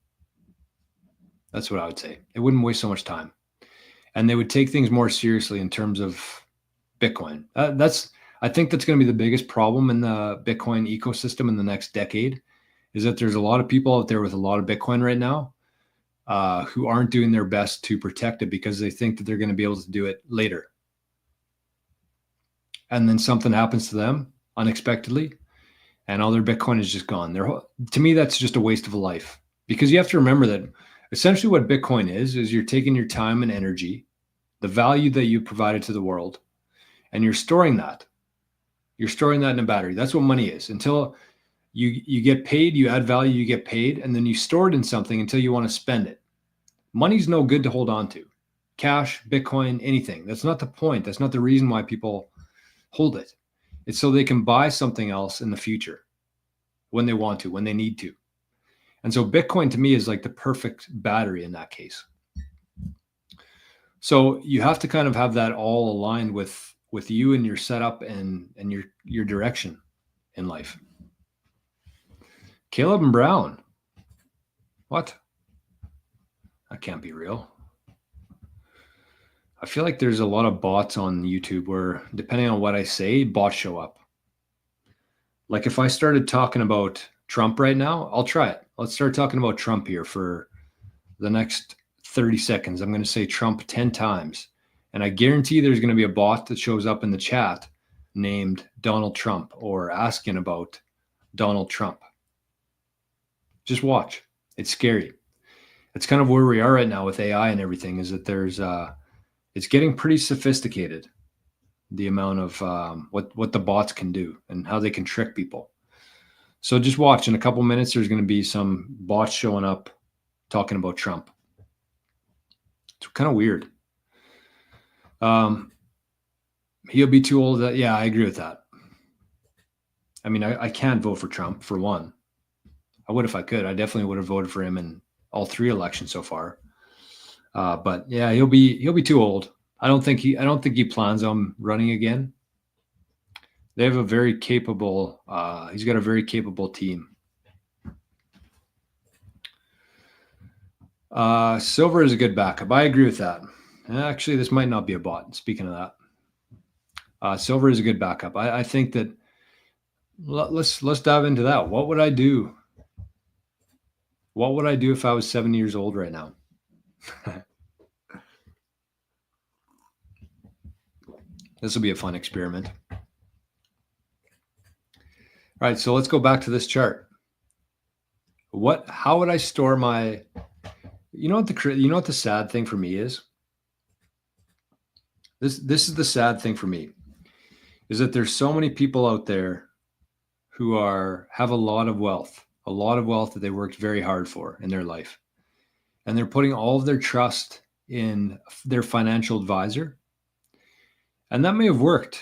That's what I would say. They wouldn't waste so much time, and they would take things more seriously in terms of Bitcoin. I think that's going to be the biggest problem in the Bitcoin ecosystem in the next decade, is that there's a lot of people out there with a lot of Bitcoin right now who aren't doing their best to protect it because they think that they're going to be able to do it later. And then something happens to them unexpectedly, and all their Bitcoin is just gone. To me, that's just a waste of a life, because you have to remember that essentially what Bitcoin is you're taking your time and energy, the value that you provided to the world, and you're storing that. You're storing that in a battery. That's what money is. Until you get paid, you add value, you get paid, and then you store it in something until you want to spend it. Money's no good to hold on to. Cash, Bitcoin, anything. That's not the point. That's not the reason why people hold it. It's so they can buy something else in the future when they want to, when they need to. And so Bitcoin to me is like the perfect battery in that case. So you have to kind of have that all aligned with you and your setup and your direction in life. Caleb and Brown. What? That can't be real. I feel like there's a lot of bots on YouTube where, depending on what I say, bots show up. Like if I started talking about Trump right now, I'll try it. Let's start talking about Trump here for the next 30 seconds. I'm going to say Trump 10 times. And I guarantee there's going to be a bot that shows up in the chat named Donald Trump or asking about Donald Trump. Just watch. It's scary. It's kind of where we are right now with AI and everything, is that there's it's getting pretty sophisticated, the amount of what the bots can do and how they can trick people. So just watch. In a couple minutes, there's going to be some bots showing up talking about Trump. It's kind of weird. He'll be too old. Yeah, I agree with that. I mean, I can't vote for Trump, for one. I would if I could. I definitely would have voted for him in all 3 elections so far. But yeah, he'll be too old. I don't think he plans on running again. They have a very capable. He's got a very capable team. Silver is a good backup. I agree with that. Actually, this might not be a bot. Speaking of that, silver is a good backup. I think that. Let's dive into that. What would I do? What would I do if I was 7 years old right now? This will be a fun experiment. All right, so let's go back to this chart. How would I store my? You know what the sad thing for me is? This is the sad thing for me, is that there's so many people out there who have a lot of wealth that they worked very hard for in their life. And they're putting all of their trust in their financial advisor. And that may have worked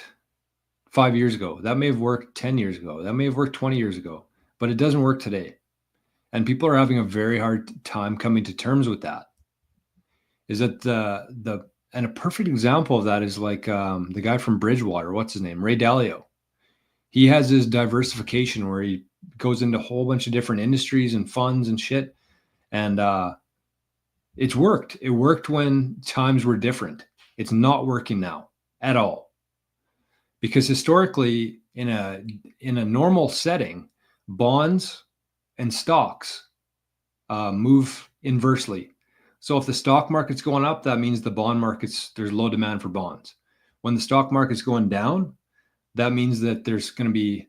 5 years ago. That may have worked 10 years ago. That may have worked 20 years ago, but it doesn't work today. And people are having a very hard time coming to terms with that. Is that and a perfect example of that is like the guy from Bridgewater, what's his name? Ray Dalio. He has this diversification where he goes into a whole bunch of different industries and funds and shit. And it's worked. It worked when times were different. It's not working now at all. Because historically, in a normal setting, bonds and stocks move inversely. So if the stock market's going up, that means the bond markets, there's low demand for bonds. When the stock market's going down, that means that there's going to be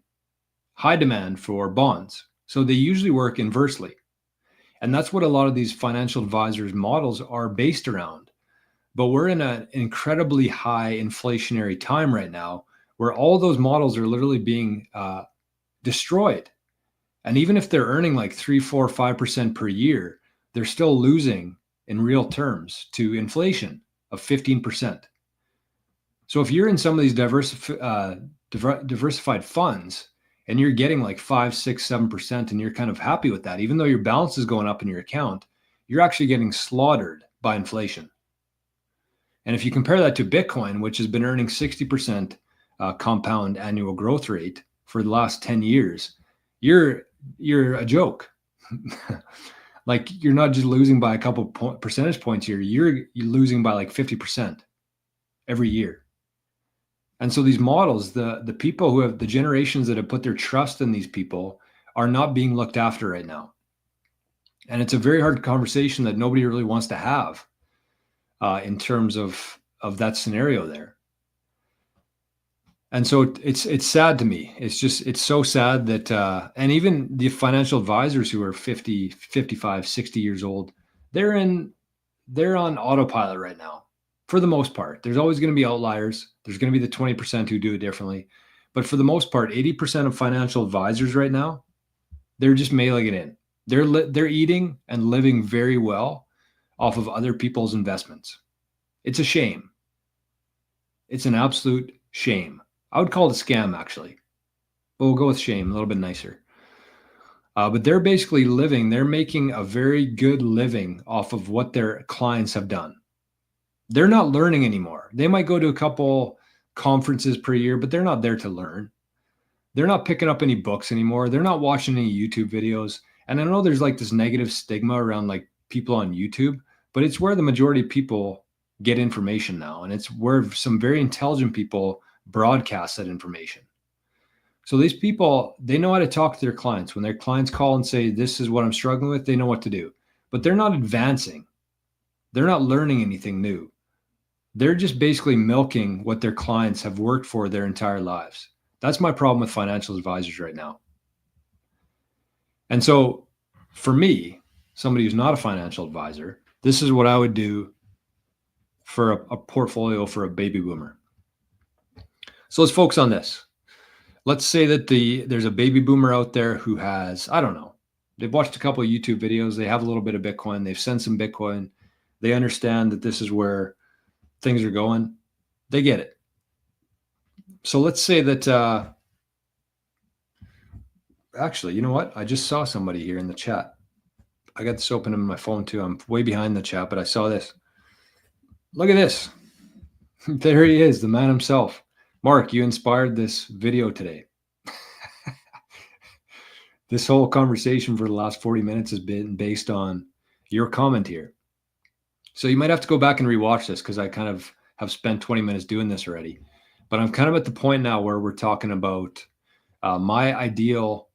high demand for bonds. So they usually work inversely. And that's what a lot of these financial advisors models are based around. But we're in an incredibly high inflationary time right now, where all those models are literally being destroyed. And even if they're earning like 3, 4, 5% per year, they're still losing in real terms to inflation of 15%. So if you're in some of these diversified funds and you're getting like 5, 6, 7%, and you're kind of happy with that, even though your balance is going up in your account, you're actually getting slaughtered by inflation. And if you compare that to Bitcoin, which has been earning 60% compound annual growth rate for the last 10 years, you're a joke. Like, you're not just losing by a couple percentage points here, you're losing by like 50% every year. And so these models, the people who have, the generations that have put their trust in these people, are not being looked after right now. And it's a very hard conversation that nobody really wants to have in terms of that scenario there. And so it's sad to me. It's so sad that, and even the financial advisors who are 50, 55, 60 years old, they're on autopilot right now. For the most part, there's always going to be outliers. There's going to be the 20% who do it differently. But for the most part, 80% of financial advisors right now, they're just mailing it in. They're eating and living very well off of other people's investments. It's a shame. It's an absolute shame. I would call it a scam, actually. But we'll go with shame, a little bit nicer. But they're basically they're making a very good living off of what their clients have done. They're not learning anymore. They might go to a couple conferences per year, but they're not there to learn. They're not picking up any books anymore. They're not watching any YouTube videos. And I know there's like this negative stigma around like people on YouTube, but it's where the majority of people get information now. And it's where some very intelligent people broadcast that information. So these people, they know how to talk to their clients. When their clients call and say, this is what I'm struggling with, they know what to do. But they're not advancing. They're not learning anything new. They're just basically milking what their clients have worked for their entire lives. That's my problem with financial advisors right now. And so for me, somebody who's not a financial advisor, this is what I would do for a portfolio for a baby boomer. So let's focus on this. Let's say that there's a baby boomer out there who has, I don't know, they've watched a couple of YouTube videos, they have a little bit of Bitcoin, they've sent some Bitcoin, they understand that this is where things are going, they get it. So let's say that, actually, you know what? I just saw somebody here in the chat. I got this open on my phone too. I'm way behind the chat, but I saw this. Look at this. There he is, the man himself. Mark, you inspired this video today. This whole conversation for the last 40 minutes has been based on your comment here. So you might have to go back and rewatch this because I kind of have spent 20 minutes doing this already. But I'm kind of at the point now where we're talking about my ideal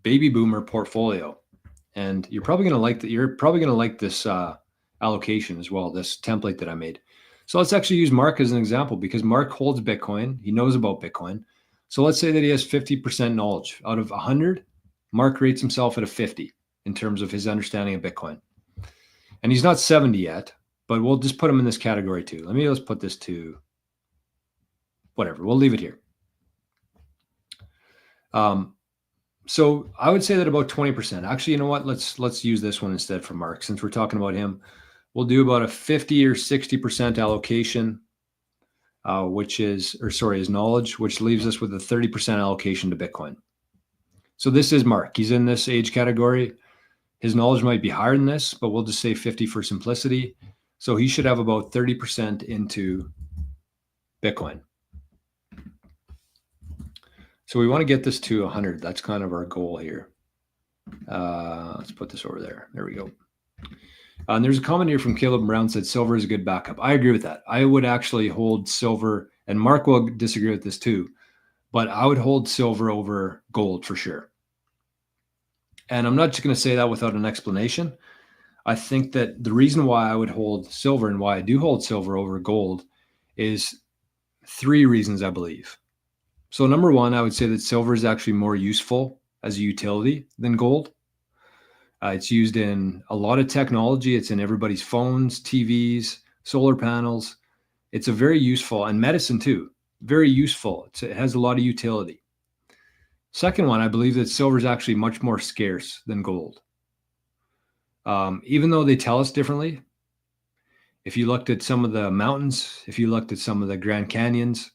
baby boomer portfolio. And you're probably going to like that. You're probably going to like this allocation as well, this template that I made. So let's actually use Mark as an example because Mark holds Bitcoin. He knows about Bitcoin. So let's say that he has 50% knowledge. Out of 100, Mark rates himself at a 50 in terms of his understanding of Bitcoin. And he's not 70 yet, but we'll just put him in this category too. Let's put this to whatever. We'll leave it here. So I would say that about 20%. Actually, you know what? Let's use this one instead for Mark. Since we're talking about him, we'll do about a 50 or 60% allocation, his knowledge, which leaves us with a 30% allocation to Bitcoin. So this is Mark. He's in this age category. His knowledge might be higher than this, but we'll just say 50 for simplicity. So he should have about 30% into Bitcoin. So we want to get this to 100. That's kind of our goal here. Let's put this over there. There we go. And there's a comment here from Caleb Brown said silver is a good backup. I agree with that. I would actually hold silver, and Mark will disagree with this too, but I would hold silver over gold for sure. And I'm not just going to say that without an explanation. I think that the reason why I would hold silver and why I do hold silver over gold is 3 reasons, I believe. So number one, I would say that silver is actually more useful as a utility than gold. It's used in a lot of technology. It's in everybody's phones, TVs, solar panels. It's a very useful, and medicine too, very useful. It has a lot of utility. Second one, I believe that silver is actually much more scarce than gold. Even though they tell us differently, if you looked at some of the mountains, if you looked at some of the Grand Canyons,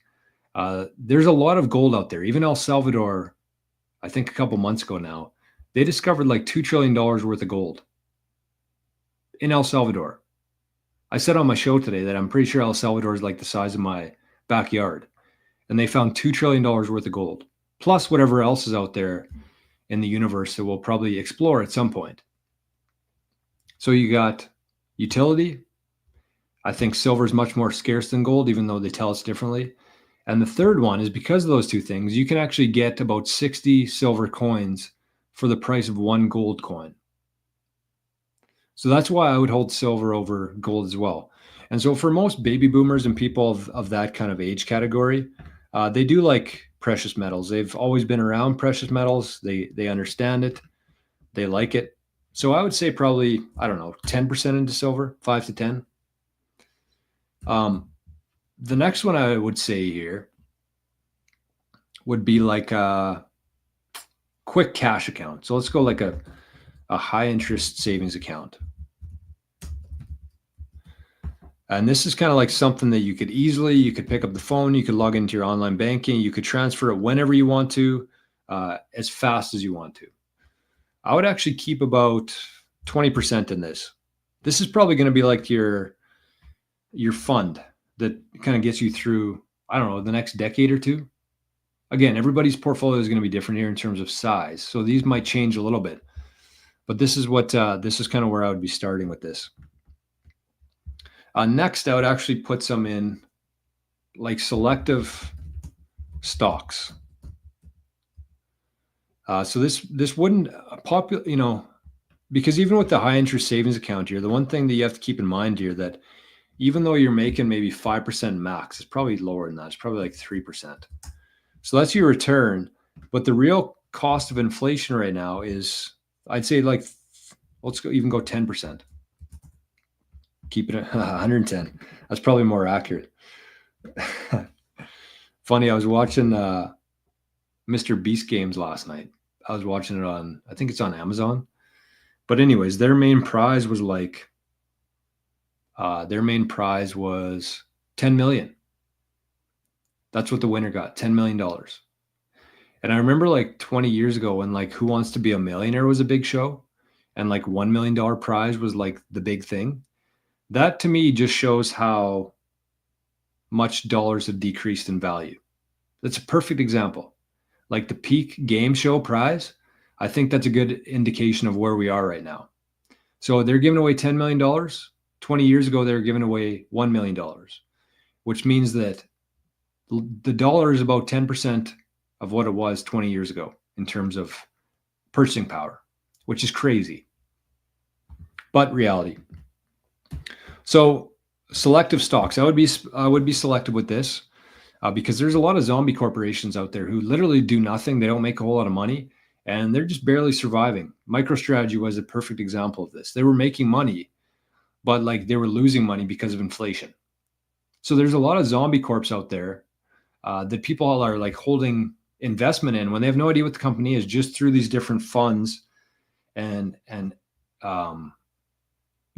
there's a lot of gold out there. Even El Salvador, I think a couple months ago now, they discovered like $2 trillion worth of gold in El Salvador. I said on my show today that I'm pretty sure El Salvador is like the size of my backyard. And they found $2 trillion worth of gold, plus whatever else is out there in the universe that we'll probably explore at some point. So you got utility. I think silver is much more scarce than gold, even though they tell us differently. And the third one is because of those two things, you can actually get about 60 silver coins for the price of one gold coin. So that's why I would hold silver over gold as well. And so for most baby boomers and people of that kind of age category, they do like precious metals. They've always been around precious metals. They understand it. They like it. So I would say probably, I don't know, 10% into silver, 5 to 10. The next one I would say here would be like a quick cash account. So let's go like a high interest savings account. And this is kind of like something that you could pick up the phone, you could log into your online banking, you could transfer it whenever you want to, as fast as you want to. I would actually keep about 20% in this. This is probably going to be like your fund that kind of gets you through, I don't know, the next decade or two. Again, everybody's portfolio is going to be different here in terms of size. So these might change a little bit, but this is kind of where I would be starting with this. Next, I would actually put some in like selective stocks. So this wouldn't because even with the high interest savings account here, the one thing that you have to keep in mind here that even though you're making maybe 5% max, it's probably lower than that. It's probably like 3%. So that's your return. But the real cost of inflation right now is, I'd say like, let's go 10%. Keep it at 110. That's probably more accurate. Funny, I was watching Mr. Beast games last night. I was watching it on, I think it's on Amazon. But anyways, their main prize was 10 million. That's what the winner got, $10 million. And I remember like 20 years ago when like Who Wants to Be a Millionaire was a big show and like $1 million prize was like the big thing. That to me just shows how much dollars have decreased in value. That's a perfect example. Like the peak game show prize, I think that's a good indication of where we are right now. So they're giving away $10 million. 20 years ago, they were giving away $1 million, which means that the dollar is about 10% of what it was 20 years ago in terms of purchasing power, which is crazy, but reality. So selective stocks, I would be selective with this because there's a lot of zombie corporations out there who literally do nothing. They don't make a whole lot of money and they're just barely surviving. MicroStrategy was a perfect example of this. They were making money, but like they were losing money because of inflation. So there's a lot of zombie corps out there that people are like holding investment in when they have no idea what the company is, just through these different funds and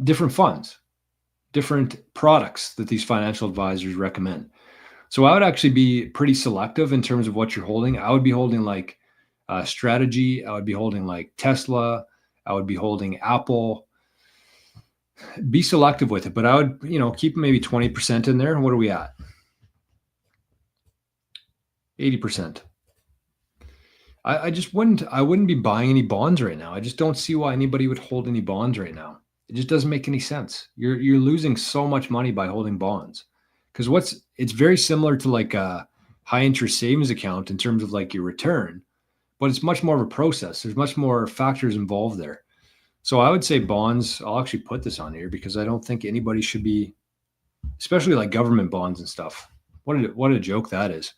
different funds, different products that these financial advisors recommend. So I would actually be pretty selective in terms of what you're holding. I would be holding like Strategy. I would be holding like Tesla. I would be holding Apple. Be selective with it, but I would, keep maybe 20% in there. What are we at? 80%. I wouldn't be buying any bonds right now. I just don't see why anybody would hold any bonds right now. It just doesn't make any sense. You're losing so much money by holding bonds because it's very similar to like a high interest savings account in terms of like your return, but it's much more of a process. There's much more factors involved there. So I would say bonds, I'll actually put this on here because I don't think anybody should be, especially like government bonds and stuff. What a joke that is.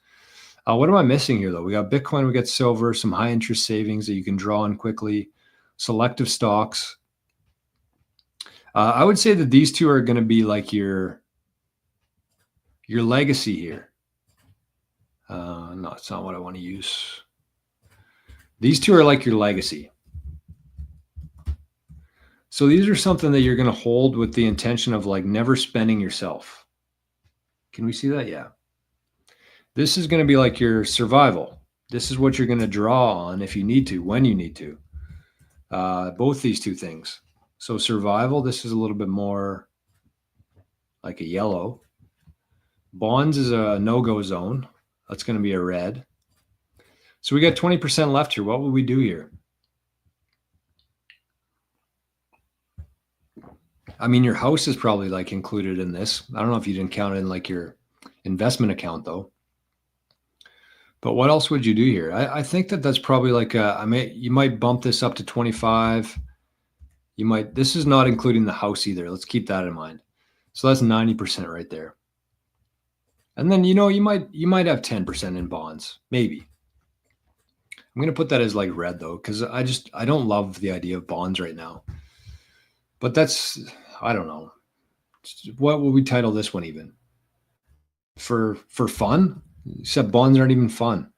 What am I missing here though? We got Bitcoin, we got silver, some high interest savings that you can draw on quickly, selective stocks. I would say that these two are going to be like your legacy here. No, it's not what I want to use. These two are like your legacy. So these are something that you're going to hold with the intention of like never spending yourself. Can we see that? Yeah. This is going to be like your survival. This is what you're going to draw on if you need to, when you need to. Both these two things. So survival, this is a little bit more like a yellow. Bonds is a no-go zone. That's going to be a red. So we got 20% left here. What would we do here? I mean, your house is probably like included in this. I don't know if you didn't count it in like your investment account though. But what else would you do here? I think that that's probably like you might bump this up to 25. You might, this is not including the house either. Let's keep that in mind. So that's 90% right there. And then, you know, you might have 10% in bonds, maybe. I'm going to put that as like red though, because I don't love the idea of bonds right now. But that's, I don't know. What would we title this one even? For fun? Except bonds aren't even fun.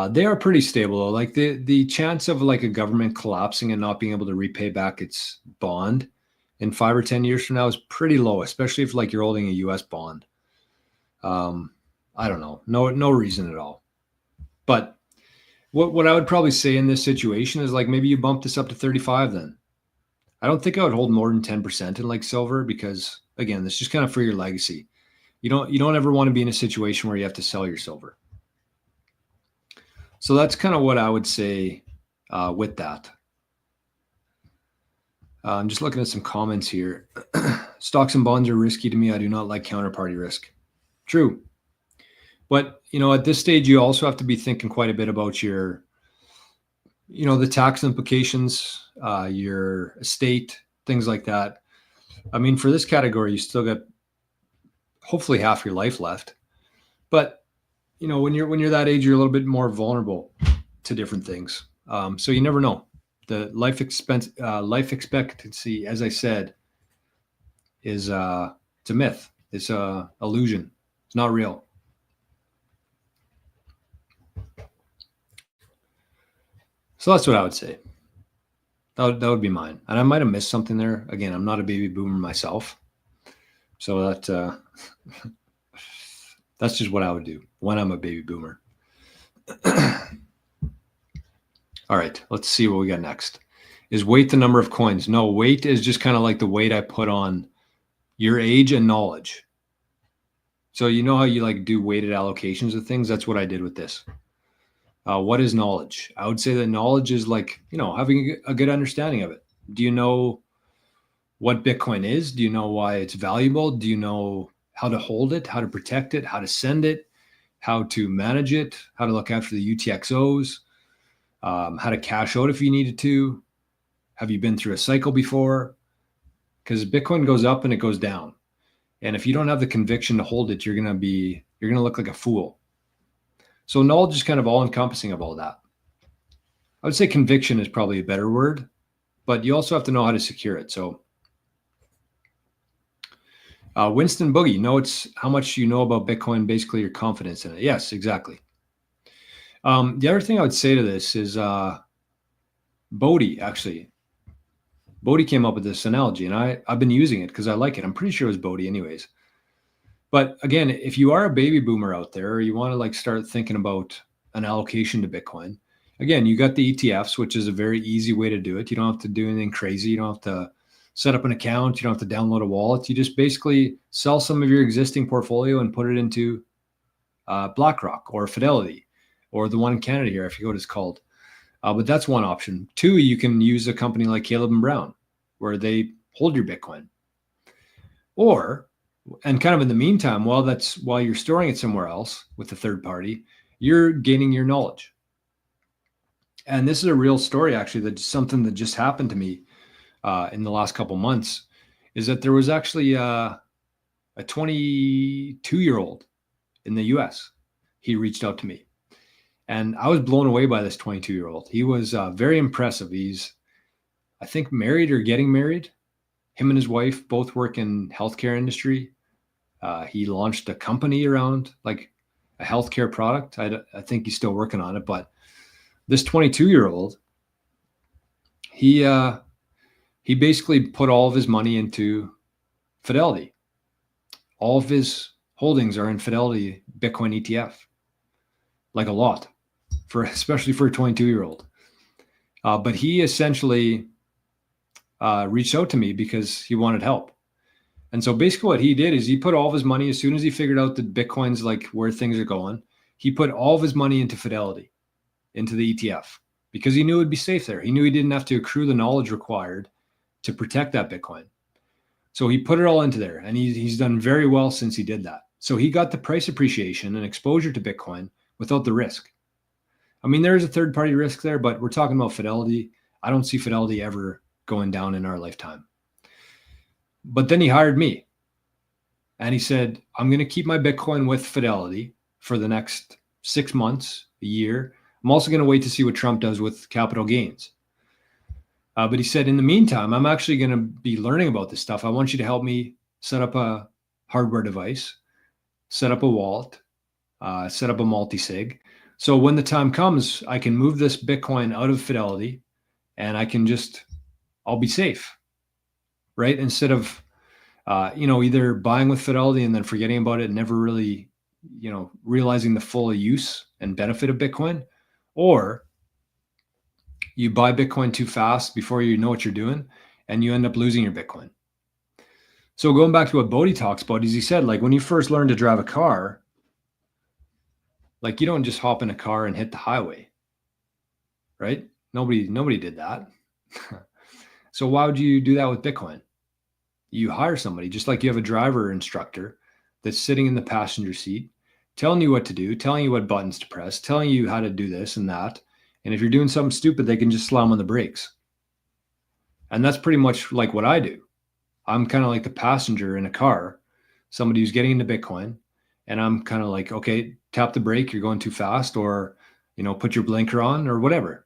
They are pretty stable though. Like the chance of like a government collapsing and not being able to repay back its bond in 5 or 10 years from now is pretty low, especially if like you're holding a US bond. I don't know. No reason at all. But what I would probably say in this situation is like maybe you bump this up to 35 then. I don't think I would hold more than 10% in like silver because again, this is just kind of for your legacy. You don't ever want to be in a situation where you have to sell your silver. So that's kind of what I would say with that. I'm just looking at some comments here. Stocks and bonds are risky to me. I do not like counterparty risk. True. But, you know, at this stage, you also have to be thinking quite a bit about your, you know, the tax implications, your estate, things like that. I mean, for this category, you still got hopefully half your life left. But, you know, when you're that age, you're a little bit more vulnerable to different things. So you never know. The life expectancy, as I said, is it's a myth. It's a illusion. It's not real. So that's what I would say. That would be mine. And I might have missed something there. Again, I'm not a baby boomer myself. So that's just what I would do when I'm a baby boomer. All right, let's see what we got next. Is weight the number of coins? No, weight is just kind of like the weight I put on your age and knowledge. So you know how you like do weighted allocations of things? That's what I did with this. What is knowledge? I would say that knowledge is like, you know, having a good understanding of it. Do you know what Bitcoin is? Do you know why it's valuable? Do you know how to hold it, how to protect it, how to send it, how to manage it, how to look after the UTXOs, how to cash out if you needed to? Have you been through a cycle before? Because Bitcoin goes up and it goes down. And if you don't have the conviction to hold it, you're going to look like a fool. So knowledge is kind of all encompassing of all that. I would say conviction is probably a better word, but you also have to know how to secure it. So Winston Boogie, no, it's how much you know about Bitcoin, basically your confidence in it. Yes, exactly. The other thing I would say to this is Bodhi, actually. Bodhi came up with this analogy, and I've been using it because I like it. I'm pretty sure it was Bodhi anyways. But again, if you are a baby boomer out there, or you want to like start thinking about an allocation to Bitcoin, again, you got the ETFs, which is a very easy way to do it. You don't have to do anything crazy. You don't have to set up an account. You don't have to download a wallet. You just basically sell some of your existing portfolio and put it into BlackRock or Fidelity or the one in Canada here. I forget what it's called. But that's one option. Two, you can use a company like Caleb and Brown, where they hold your Bitcoin. And kind of in the meantime, while you're storing it somewhere else with a third party, you're gaining your knowledge. And this is a real story, actually, that's something that just happened to me in the last couple months, is that there was actually a 22-year-old in the US. He reached out to me. And I was blown away by this 22-year-old. He was very impressive. He's, I think, married or getting married. Him and his wife both work in healthcare industry. He launched a company around like a healthcare product. I think he's still working on it, but this 22-year-old, he basically put all of his money into Fidelity. All of his holdings are in Fidelity Bitcoin ETF, like a lot, especially for a 22-year-old. But he essentially reached out to me because he wanted help. And so basically what he did is he put all of his money, as soon as he figured out that Bitcoin's like where things are going, he put all of his money into Fidelity, into the ETF, because he knew it'd be safe there. He knew he didn't have to accrue the knowledge required to protect that Bitcoin. So he put it all into there, and he's done very well since he did that. So he got the price appreciation and exposure to Bitcoin without the risk. I mean, there is a third-party risk there, but we're talking about Fidelity. I don't see Fidelity ever going down in our lifetime. But then he hired me, and he said, I'm going to keep my Bitcoin with Fidelity for the next 6 months, a year. I'm also going to wait to see what Trump does with capital gains. But he said, in the meantime, I'm actually going to be learning about this stuff. I want you to help me set up a hardware device, set up a wallet, set up a multi-sig. So when the time comes, I can move this Bitcoin out of Fidelity, and I'll be safe, right? Instead of, either buying with Fidelity and then forgetting about it and never really, realizing the full use and benefit of Bitcoin, or you buy Bitcoin too fast before you know what you're doing, and you end up losing your Bitcoin. So going back to what Bodhi talks about, is he said, like, when you first learn to drive a car, like, you don't just hop in a car and hit the highway, right? Nobody did that. So why would you do that with Bitcoin? You hire somebody, just like you have a driver instructor that's sitting in the passenger seat, telling you what to do, telling you what buttons to press, telling you how to do this and that. And if you're doing something stupid, they can just slam on the brakes. And that's pretty much like what I do. I'm kind of like the passenger in a car, somebody who's getting into Bitcoin. And I'm kind of like, okay, tap the brake, you're going too fast, or, put your blinker on or whatever.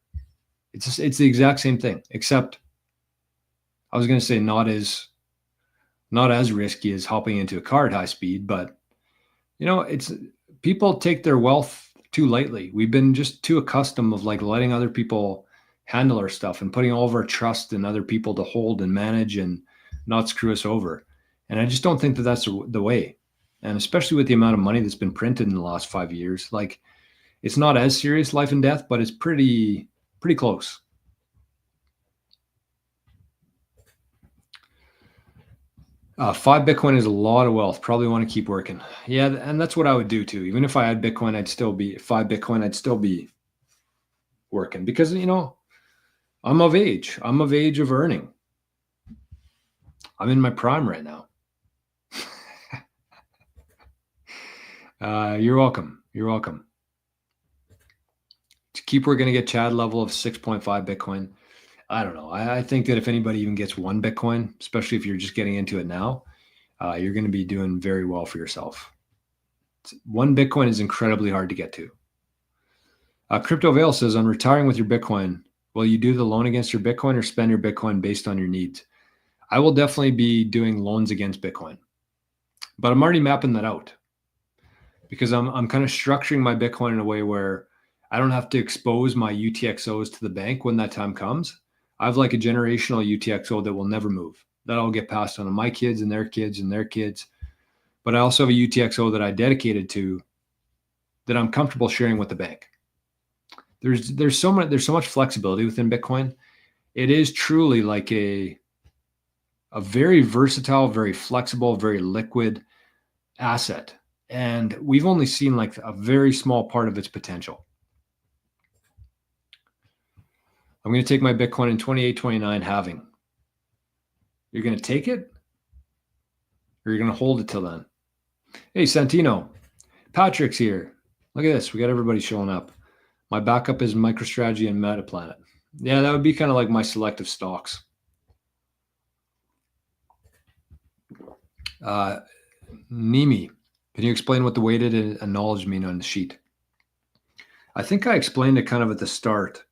It's the exact same thing, except I was going to say not as risky as hopping into a car at high speed, but it's people take their wealth too lightly. We've been just too accustomed of like letting other people handle our stuff and putting all of our trust in other people to hold and manage and not screw us over. And I just don't think that that's the way. And especially with the amount of money that's been printed in the last 5 years, like, it's not as serious, life and death, but it's pretty close. 5 Bitcoin is a lot of wealth. Probably want to keep working. Yeah, and that's what I would do too. Even if I had Bitcoin, I'd still be 5 Bitcoin. I'd still be working because I'm of age. I'm of age of earning. I'm in my prime right now. You're welcome. You're welcome. To keep, we're going to get Chad level of 6.5 Bitcoin. I don't know. I think that if anybody even gets 1 Bitcoin, especially if you're just getting into it now, you're going to be doing very well for yourself. 1 Bitcoin is incredibly hard to get to. Crypto Veil says, on retiring with your Bitcoin, will you do the loan against your Bitcoin or spend your Bitcoin based on your needs? I will definitely be doing loans against Bitcoin, but I'm already mapping that out because I'm kind of structuring my Bitcoin in a way where I don't have to expose my UTXOs to the bank when that time comes. I have like a generational UTXO that will never move. That'll get passed on to my kids and their kids and their kids. But I also have a UTXO that I dedicated to that I'm comfortable sharing with the bank. There's so much flexibility within Bitcoin. It is truly like a very versatile, very flexible, very liquid asset. And we've only seen like a very small part of its potential. I'm going to take my Bitcoin in 28-29 halving. You're going to take it? Or you're going to hold it till then? Hey, Santino. Patrick's here. Look at this. We got everybody showing up. My backup is MicroStrategy and MetaPlanet. Yeah, that would be kind of like my selective stocks. Nimi, can you explain what the weighted and knowledge mean on the sheet? I think I explained it kind of at the start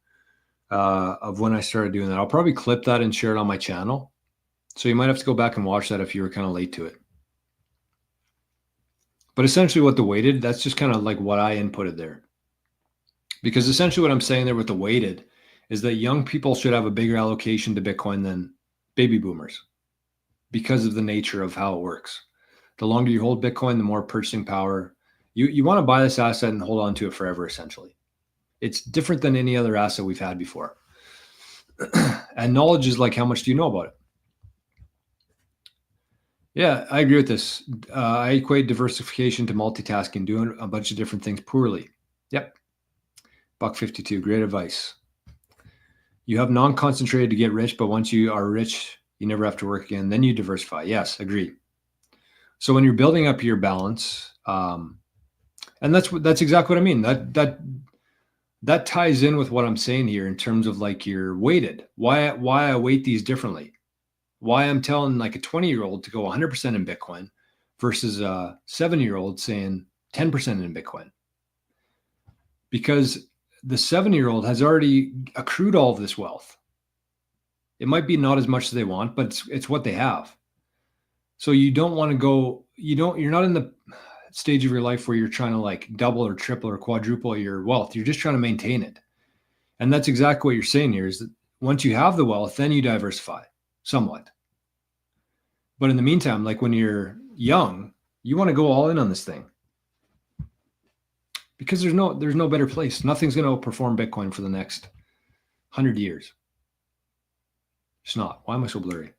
of when I started doing that. I'll probably clip that and share it on my channel. So you might have to go back and watch that if you were kind of late to it. But essentially what the weighted, that's just kind of like what I inputted there. Because essentially what I'm saying there with the weighted is that young people should have a bigger allocation to Bitcoin than baby boomers because of the nature of how it works. The longer you hold Bitcoin, the more purchasing power. You want to buy this asset and hold on to it forever, essentially. It's different than any other asset we've had before. And knowledge is like, how much do you know about it? Yeah, I agree with this. I equate diversification to multitasking, doing a bunch of different things poorly. Yep. $1.52, great advice. You have non-concentrated to get rich, but once you are rich, you never have to work again. Then you diversify. Yes, agree. So when you're building up your balance, and that's exactly what I mean. That ties in with what I'm saying here in terms of like you're weighted. Why I weight these differently? Why I'm telling like a 20-year-old to go 100% in Bitcoin versus a 7-year-old saying 10% in Bitcoin. Because the 7-year-old has already accrued all of this wealth. It might be not as much as they want, but it's what they have. So you don't want to go, you're not in the stage of your life where you're trying to like double or triple or quadruple your wealth. You're just trying to maintain it. And that's exactly what you're saying here is that once you have the wealth, then you diversify somewhat. But in the meantime, like when you're young, you want to go all in on this thing because there's no better place. Nothing's going to outperform Bitcoin for the next 100 years. It's not. Why am I so blurry?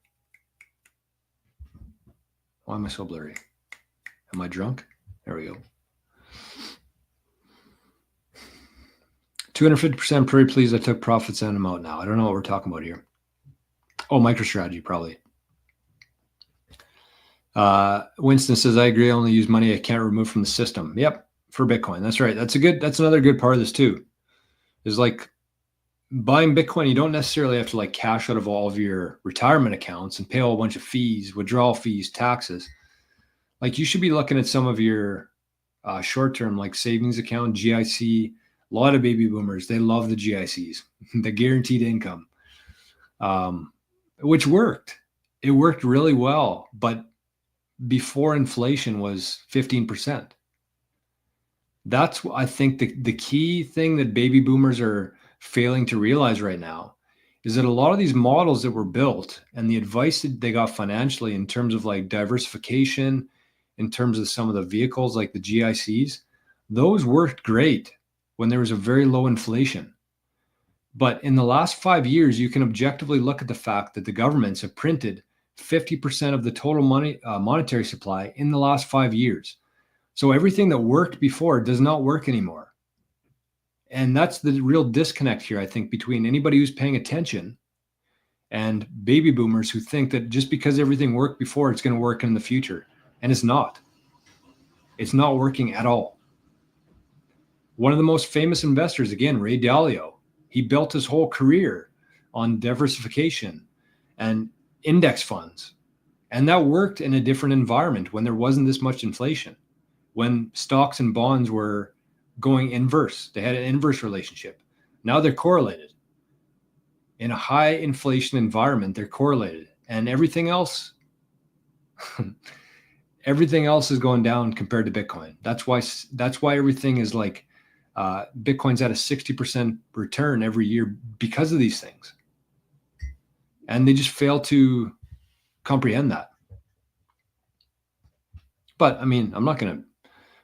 Why am I so blurry? Am I drunk? There we go. 250% pretty pleased I took profits and I'm out now. I don't know what we're talking about here. Oh, MicroStrategy probably. Winston says, I agree. I only use money I can't remove from the system. Yep, for Bitcoin. That's right. That's another good part of this too. Is like buying Bitcoin, you don't necessarily have to like cash out of all of your retirement accounts and pay a whole bunch of fees, withdrawal fees, taxes. Like you should be looking at some of your short-term like savings account, GIC. A lot of baby boomers, they love the GICs, the guaranteed income, which worked. It worked really well, but before inflation was 15%. That's, I think, the key thing that baby boomers are failing to realize right now is that a lot of these models that were built and the advice that they got financially in terms of like diversification, in terms of some of the vehicles like the GICs, those worked great when there was a very low inflation. But in the last 5 years, you can objectively look at the fact that the governments have printed 50% of the total money monetary supply in the last 5 years. So everything that worked before does not work anymore. And that's the real disconnect here, I think, between anybody who's paying attention and baby boomers who think that just because everything worked before, it's going to work in the future. And it's not. It's not working at all. One of the most famous investors, again, Ray Dalio, he built his whole career on diversification and index funds. And that worked in a different environment when there wasn't this much inflation, when stocks and bonds were going inverse. They had an inverse relationship. Now they're correlated. In a high inflation environment, they're correlated. And everything else, everything else is going down compared to Bitcoin. That's why everything is like Bitcoin's at a 60% return every year because of these things. And they just fail to comprehend that. But I mean, I'm not going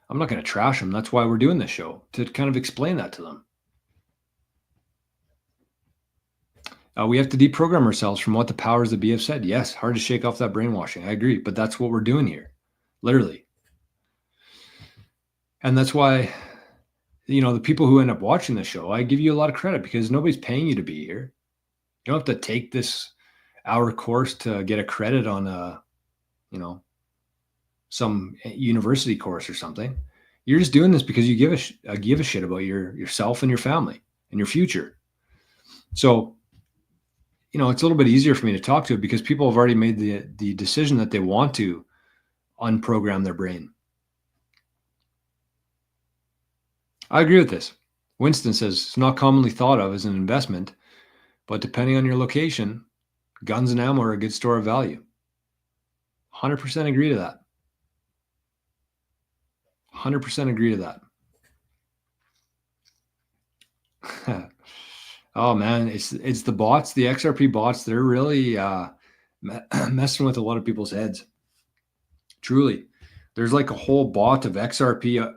to trash them. That's why we're doing this show, to kind of explain that to them. We have to deprogram ourselves from what the powers that be have said. Yes, hard to shake off that brainwashing. I agree, but that's what we're doing here, literally. And that's why, the people who end up watching the show, I give you a lot of credit because nobody's paying you to be here. You don't have to take this hour course to get a credit on some university course or something. You're just doing this because you give a shit about yourself and your family and your future. So, it's a little bit easier for me to talk to because people have already made the decision that they want to unprogram their brain. I agree with this. Winston says it's not commonly thought of as an investment, but depending on your location, guns and ammo are a good store of value. 100% agree to that. 100% agree to that. Oh man, it's the bots, the XRP bots. They're really messing with a lot of people's heads. Truly, there's like a whole bot of XRP.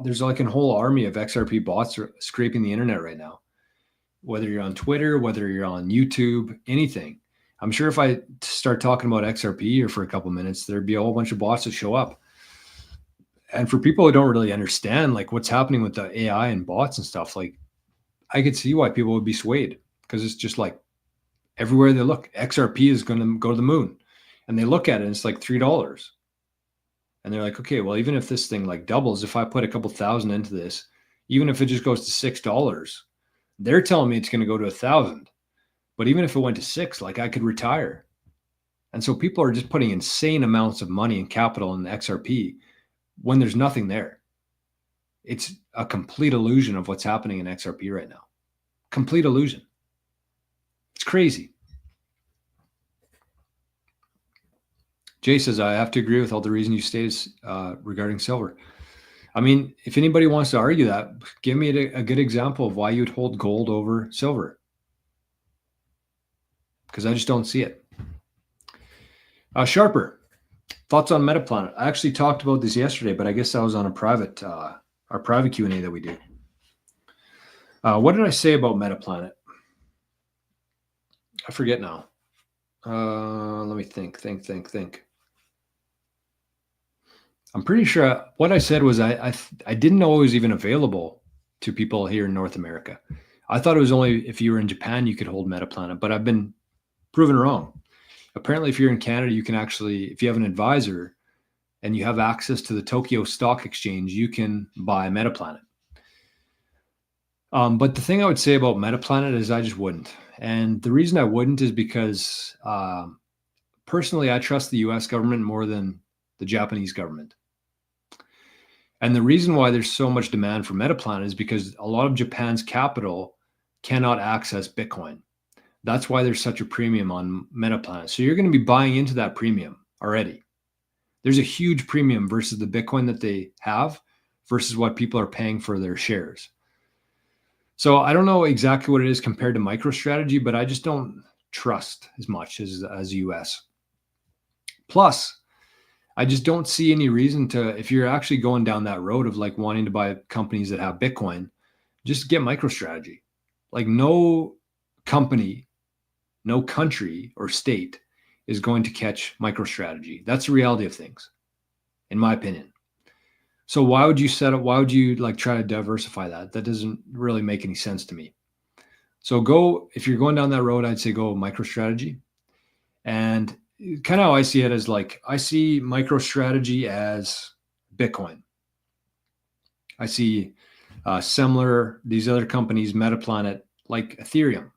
There's like a whole army of XRP bots scraping the internet right now. Whether you're on Twitter, whether you're on YouTube, anything. I'm sure if I start talking about XRP here for a couple minutes, there'd be a whole bunch of bots that show up. And for people who don't really understand like what's happening with the AI and bots and stuff, like I could see why people would be swayed, because it's just like everywhere they look, XRP is going to go to the moon, and they look at it and it's like $3. And they're like, okay, well, even if this thing like doubles, if I put a couple thousand into this, even if it just goes to $6, they're telling me it's going to go to 1,000. But even if it went to 6, like I could retire. And so people are just putting insane amounts of money and capital in the XRP when there's nothing there. It's a complete illusion of what's happening in XRP right now. Complete illusion. It's crazy. Jay says, I have to agree with all the reasons you stated regarding silver. I mean, if anybody wants to argue that, give me a good example of why you'd hold gold over silver. Because I just don't see it. Sharper, thoughts on Metaplanet? I actually talked about this yesterday, but I guess that was on a private, our private Q&A that we do. What did I say about Metaplanet? I forget now. Let me think. I'm pretty sure what I said was I didn't know it was even available to people here in North America. I thought it was only if you were in Japan you could hold Metaplanet, but I've been proven wrong. Apparently, if you're in Canada, you can actually, if you have an advisor and you have access to the Tokyo Stock Exchange, you can buy Metaplanet. But the thing I would say about Metaplanet is I just wouldn't. And the reason I wouldn't is because personally, I trust the US government more than the Japanese government. And the reason why there's so much demand for Metaplanet is because a lot of Japan's capital cannot access Bitcoin. That's why there's such a premium on Metaplanet. So you're going to be buying into that premium already. There's a huge premium versus the Bitcoin that they have versus what people are paying for their shares. So I don't know exactly what it is compared to MicroStrategy, but I just don't trust as much as US. Plus, I just don't see any reason to, if you're actually going down that road of like wanting to buy companies that have Bitcoin, just get MicroStrategy. Like no company, no country or state is going to catch MicroStrategy. That's the reality of things, in my opinion. So why would you like try to diversify that? That doesn't really make any sense to me. So if you're going down that road, I'd say go MicroStrategy. And kind of how I see it as like, I see MicroStrategy as Bitcoin. I see similar, these other companies, Metaplanet, like Ethereum,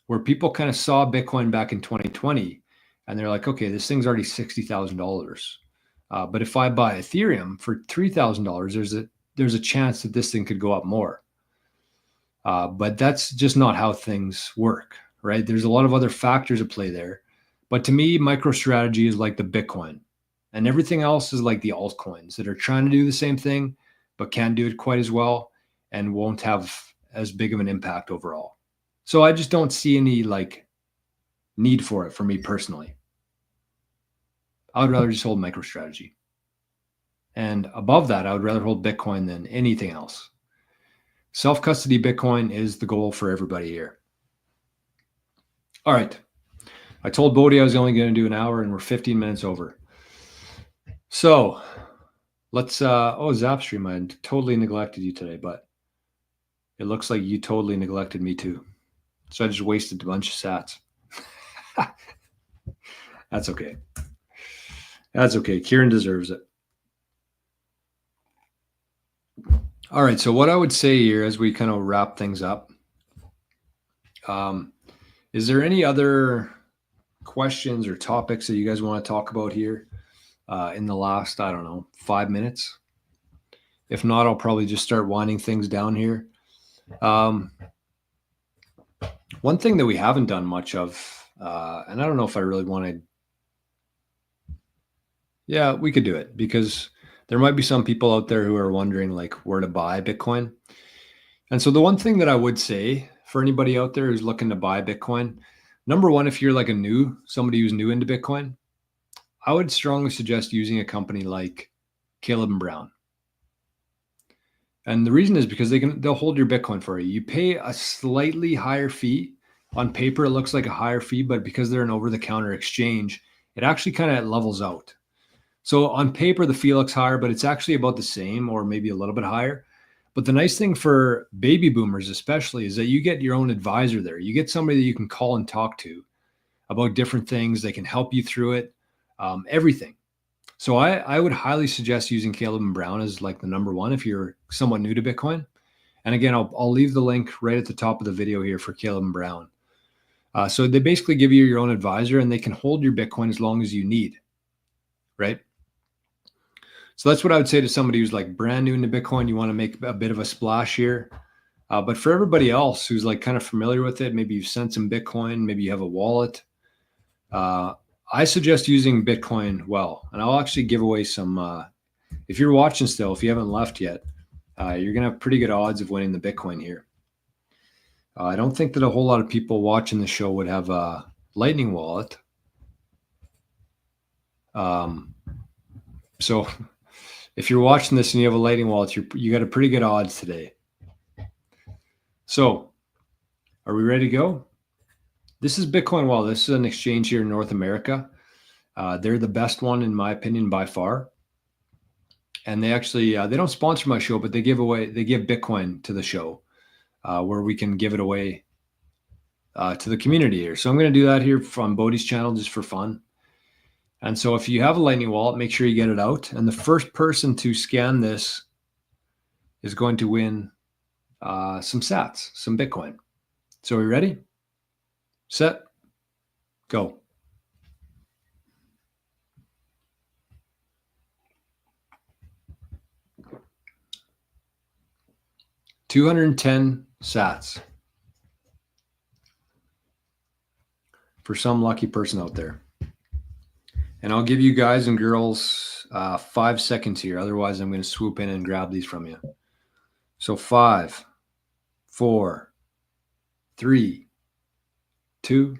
where people kind of saw Bitcoin back in 2020 and they're like, okay, this thing's already $60,000. But if I buy Ethereum for $3,000, there's a chance that this thing could go up more. But that's just not how things work, right? There's a lot of other factors at play there. But to me, MicroStrategy is like the Bitcoin, and everything else is like the altcoins that are trying to do the same thing, but can't do it quite as well and won't have as big of an impact overall. So I just don't see any like need for it for me personally. I would rather just hold MicroStrategy. And above that, I would rather hold Bitcoin than anything else. Self-custody Bitcoin is the goal for everybody here. All right. I told Bodhi I was only going to do an hour and we're 15 minutes over. So let's, Zapstream, I totally neglected you today, but it looks like you totally neglected me too. So I just wasted a bunch of sats. That's okay. That's okay. Kieran deserves it. All right. So what I would say here as we kind of wrap things up, is there any other questions or topics that you guys want to talk about here in the last, 5 minutes? If not, I'll probably just start winding things down here. One thing that we haven't done much of, and I don't know if I really wanted, yeah, we could do it because there might be some people out there who are wondering like where to buy Bitcoin. And so the one thing that I would say for anybody out there who's looking to buy Bitcoin, number one, if you're like somebody who's new into Bitcoin, I would strongly suggest using a company like Caleb and Brown. And the reason is because they'll hold your Bitcoin for you. You pay a slightly higher fee. On paper, it looks like a higher fee, but because they're an over-the-counter exchange, it actually kind of levels out. So on paper, the fee looks higher, but it's actually about the same or maybe a little bit higher. But the nice thing for baby boomers especially is that you get your own advisor there. You get somebody that you can call and talk to about different things. They can help you through it, everything. So I would highly suggest using Caleb and Brown as like the number one if you're somewhat new to Bitcoin. And again, I'll leave the link right at the top of the video here for Caleb and Brown. So they basically give you your own advisor and they can hold your Bitcoin as long as you need, right? So that's what I would say to somebody who's like brand new into Bitcoin. You want to make a bit of a splash here. But for everybody else who's like kind of familiar with it, maybe you've sent some Bitcoin, maybe you have a wallet, I suggest using Bitcoin well. And I'll actually give away some, if you're watching still, if you haven't left yet, you're going to have pretty good odds of winning the Bitcoin here. I don't think that a whole lot of people watching the show would have a Lightning wallet. So if you're watching this and you have a Lightning wallet, you got a pretty good odds today. So are we ready to go? This is Bitcoin Wallet. This is an exchange here in North America. They're the best one in my opinion by far. And they actually, they don't sponsor my show, but they give Bitcoin to the show where we can give it away to the community here. So I'm going to do that here from Bodhi's channel just for fun. And so if you have a Lightning wallet, make sure you get it out. And the first person to scan this is going to win some sats, some Bitcoin. So are we ready? Set, go. $210 sats for some lucky person out there. And I'll give you guys and girls 5 seconds here. Otherwise, I'm going to swoop in and grab these from you. So 5, 4, 3, 2,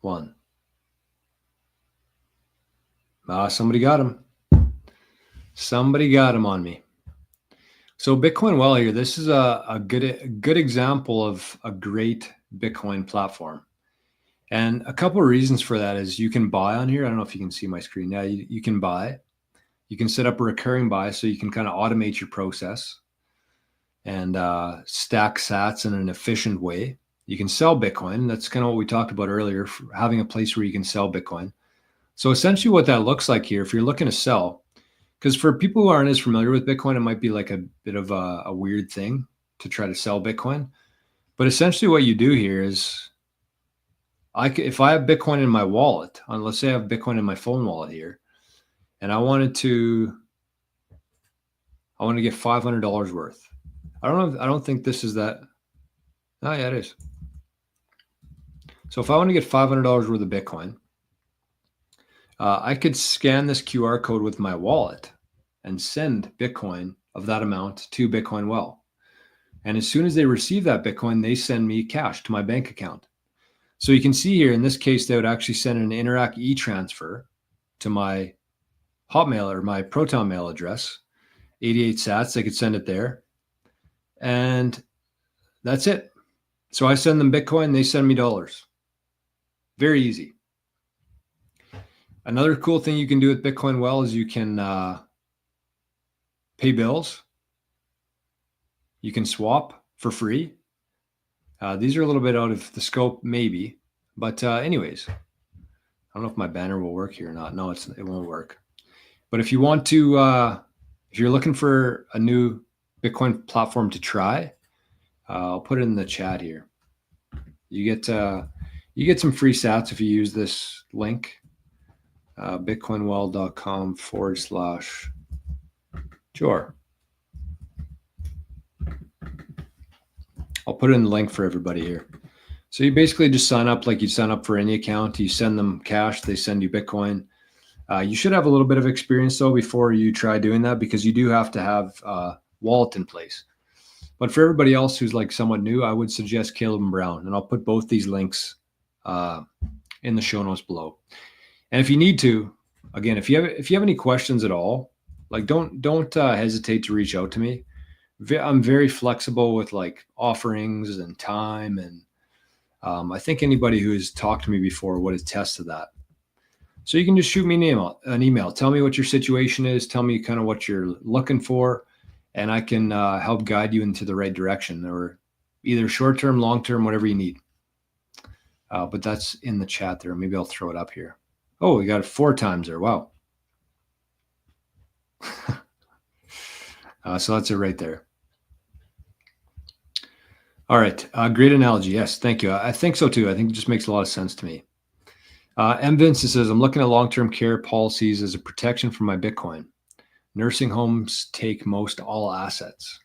1. Somebody got him. Somebody got him on me. So Bitcoin Well here, this is a good example of a great Bitcoin platform. And a couple of reasons for that is you can buy on here. I don't know if you can see my screen. Yeah, you can buy. You can set up a recurring buy so you can kind of automate your process and stack sats in an efficient way. You can sell Bitcoin. That's kind of what we talked about earlier, having a place where you can sell Bitcoin. So essentially what that looks like here, if you're looking to sell, because for people who aren't as familiar with Bitcoin, it might be like a bit of a weird thing to try to sell Bitcoin. But essentially what you do here is, if I have Bitcoin in my wallet, let's say I have Bitcoin in my phone wallet here, and I want to get $500 worth. I don't think this is that. Oh yeah, it is. So if I want to get $500 worth of Bitcoin, I could scan this QR code with my wallet and send Bitcoin of that amount to Bitcoin Well. And as soon as they receive that Bitcoin, they send me cash to my bank account. So you can see here, in this case, they would actually send an Interac e-transfer to my Hotmail or my Proton Mail address, 88 sats, they could send it there. And that's it. So I send them Bitcoin, they send me dollars. Very easy. Another cool thing you can do with Bitcoin Well is you can pay bills. You can swap for free. These are a little bit out of the scope, maybe. But anyways, I don't know if my banner will work here or not. No, it won't work. But if you want to, if you're looking for a new Bitcoin platform to try, I'll put it in the chat here. You get some free sats if you use this link, bitcoinwell.com/Jor. I'll put it in the link for everybody here. So you basically just sign up like you sign up for any account. You send them cash, they send you Bitcoin. You should have a little bit of experience though before you try doing that, because you do have to have a wallet in place. But for everybody else who's like somewhat new, I would suggest Caleb and Brown, and I'll put both these links in the show notes below. And if you need to, again, if you have any questions at all, like don't hesitate to reach out to me. I'm very flexible with like offerings and time, and I think anybody who has talked to me before would attest to that. So you can just shoot me an email. Tell me what your situation is. Tell me kind of what you're looking for, and I can help guide you into the right direction, or either short-term, long-term, whatever you need. But that's in the chat there. Maybe I'll throw it up here. Oh, we got it 4 times there. Wow. So that's it right there. All right. Great analogy. Yes. Thank you. I think so too. I think it just makes a lot of sense to me. M. Vincent says, I'm looking at long-term care policies as a protection for my Bitcoin. Nursing homes take most all assets.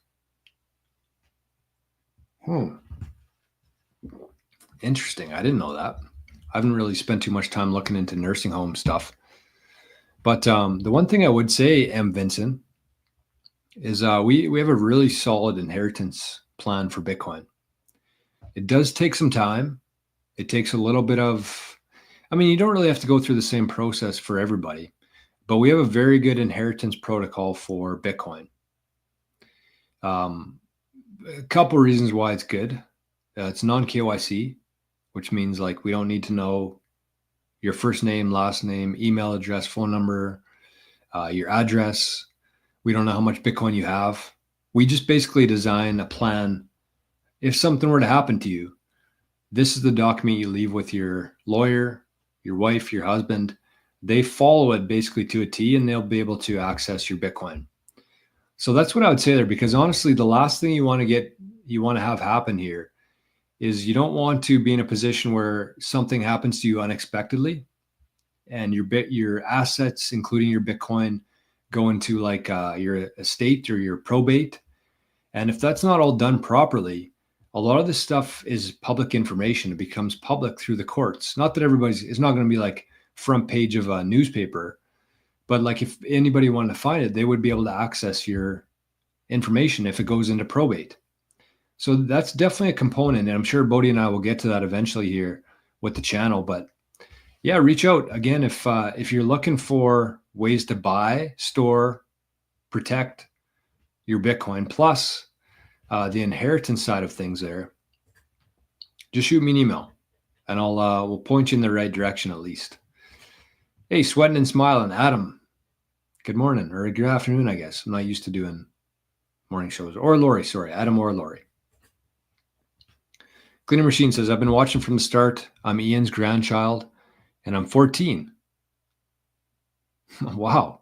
Interesting. I didn't know that. I haven't really spent too much time looking into nursing home stuff. But the one thing I would say, M. Vincent, is we have a really solid inheritance plan for Bitcoin. It does take some time. It takes a little bit of, I mean, you don't really have to go through the same process for everybody, but we have a very good inheritance protocol for Bitcoin. A couple reasons why it's good. It's non-KYC, which means like we don't need to know your first name, last name, email address, phone number, your address. We don't know how much Bitcoin you have. We just basically design a plan. If something were to happen to you, this is the document you leave with your lawyer, your wife, your husband. They follow it basically to a T, and they'll be able to access your Bitcoin. So that's what I would say there, because honestly, the last thing you want to have happen here is you don't want to be in a position where something happens to you unexpectedly and your assets, including your Bitcoin, go into like your estate or your probate. And if that's not all done properly, a lot of this stuff is public information. It becomes public through the courts. Not that it's not going to be like front page of a newspaper, but like if anybody wanted to find it, they would be able to access your information if it goes into probate. So that's definitely a component, and I'm sure Bodhi and I will get to that eventually here with the channel. But yeah, reach out again if you're looking for ways to buy, store, protect your Bitcoin, plus the inheritance side of things there. Just shoot me an email, and we'll point you in the right direction at least. Hey, sweating and smiling, Adam. Good morning, or good afternoon, I guess. I'm not used to doing morning shows. Or Lori, sorry, Adam or Lori. Cleaner Machine says, I've been watching from the start. I'm Ian's grandchild, and I'm 14. Wow.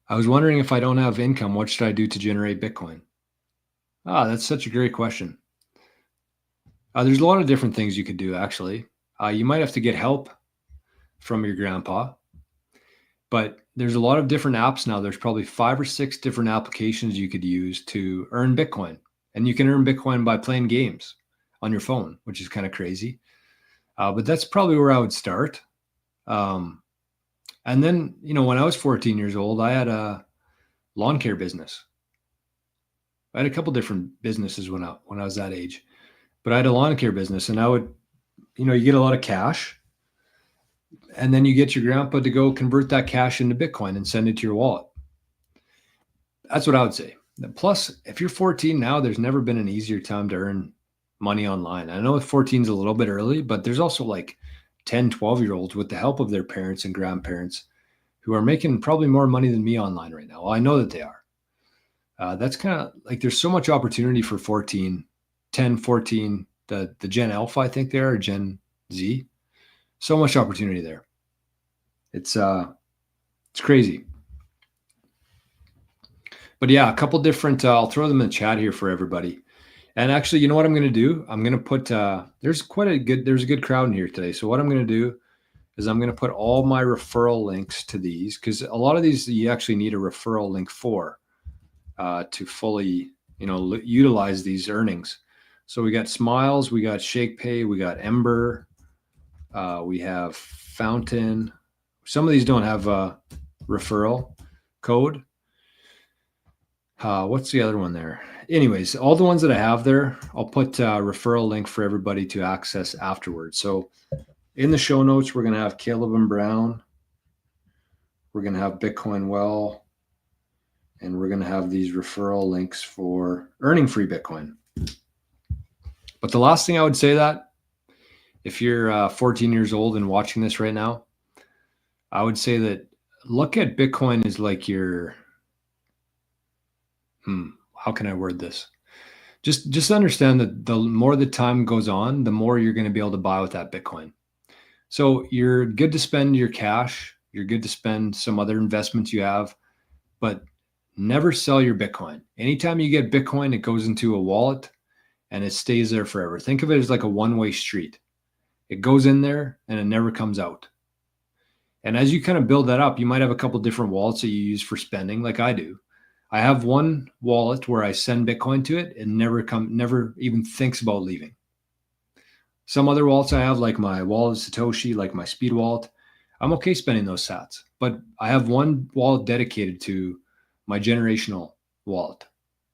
I was wondering, if I don't have income, what should I do to generate Bitcoin? That's such a great question. There's a lot of different things you could do, actually. You might have to get help from your grandpa, but there's a lot of different apps now. There's probably 5 or 6 different applications you could use to earn Bitcoin. And you can earn Bitcoin by playing games on your phone, which is kind of crazy. But that's probably where I would start. And then, when I was 14 years old, I had a lawn care business. I had a couple different businesses when I was that age, but I had a lawn care business, and I would, you get a lot of cash, and then you get your grandpa to go convert that cash into Bitcoin and send it to your wallet. That's what I would say. Plus, if you're 14 now, there's never been an easier time to earn money online. I know 14 is a little bit early, but there's also like 10, 12-year-olds with the help of their parents and grandparents who are making probably more money than me online right now. Well, I know that they are. That's kind of like, there's so much opportunity for 10, 14, the Gen Alpha, I think they are, or Gen Z. So much opportunity there. It's crazy. But yeah, a couple different, I'll throw them in the chat here for everybody. And actually, you know what I'm going to do? I'm going to put, there's a good crowd in here today. So what I'm going to do is I'm going to put all my referral links to these, because a lot of these you actually need a referral link for to fully, utilize these earnings. So we got Smiles, we got ShakePay, we got Ember, we have Fountain, some of these don't have a referral code. What's the other one there? Anyways, all the ones that I have there, I'll put a referral link for everybody to access afterwards. So in the show notes, we're going to have Caleb and Brown. We're going to have Bitcoin Well. And we're going to have these referral links for earning free Bitcoin. But the last thing I would say that if you're 14 years old and watching this right now, I would say that look at Bitcoin as like your, how can I word this? Just understand that the more the time goes on, the more you're going to be able to buy with that Bitcoin. So you're good to spend your cash. You're good to spend some other investments you have, but never sell your Bitcoin. Anytime you get Bitcoin, it goes into a wallet and it stays there forever. Think of it as like a one-way street. It goes in there and it never comes out. And as you kind of build that up, you might have a couple different wallets that you use for spending, like I do. I have one wallet where I send Bitcoin to it and never even thinks about leaving. Some other wallets I have, like my wallet Satoshi, like my Speed wallet, I'm okay spending those sats. But I have one wallet dedicated to my generational wallet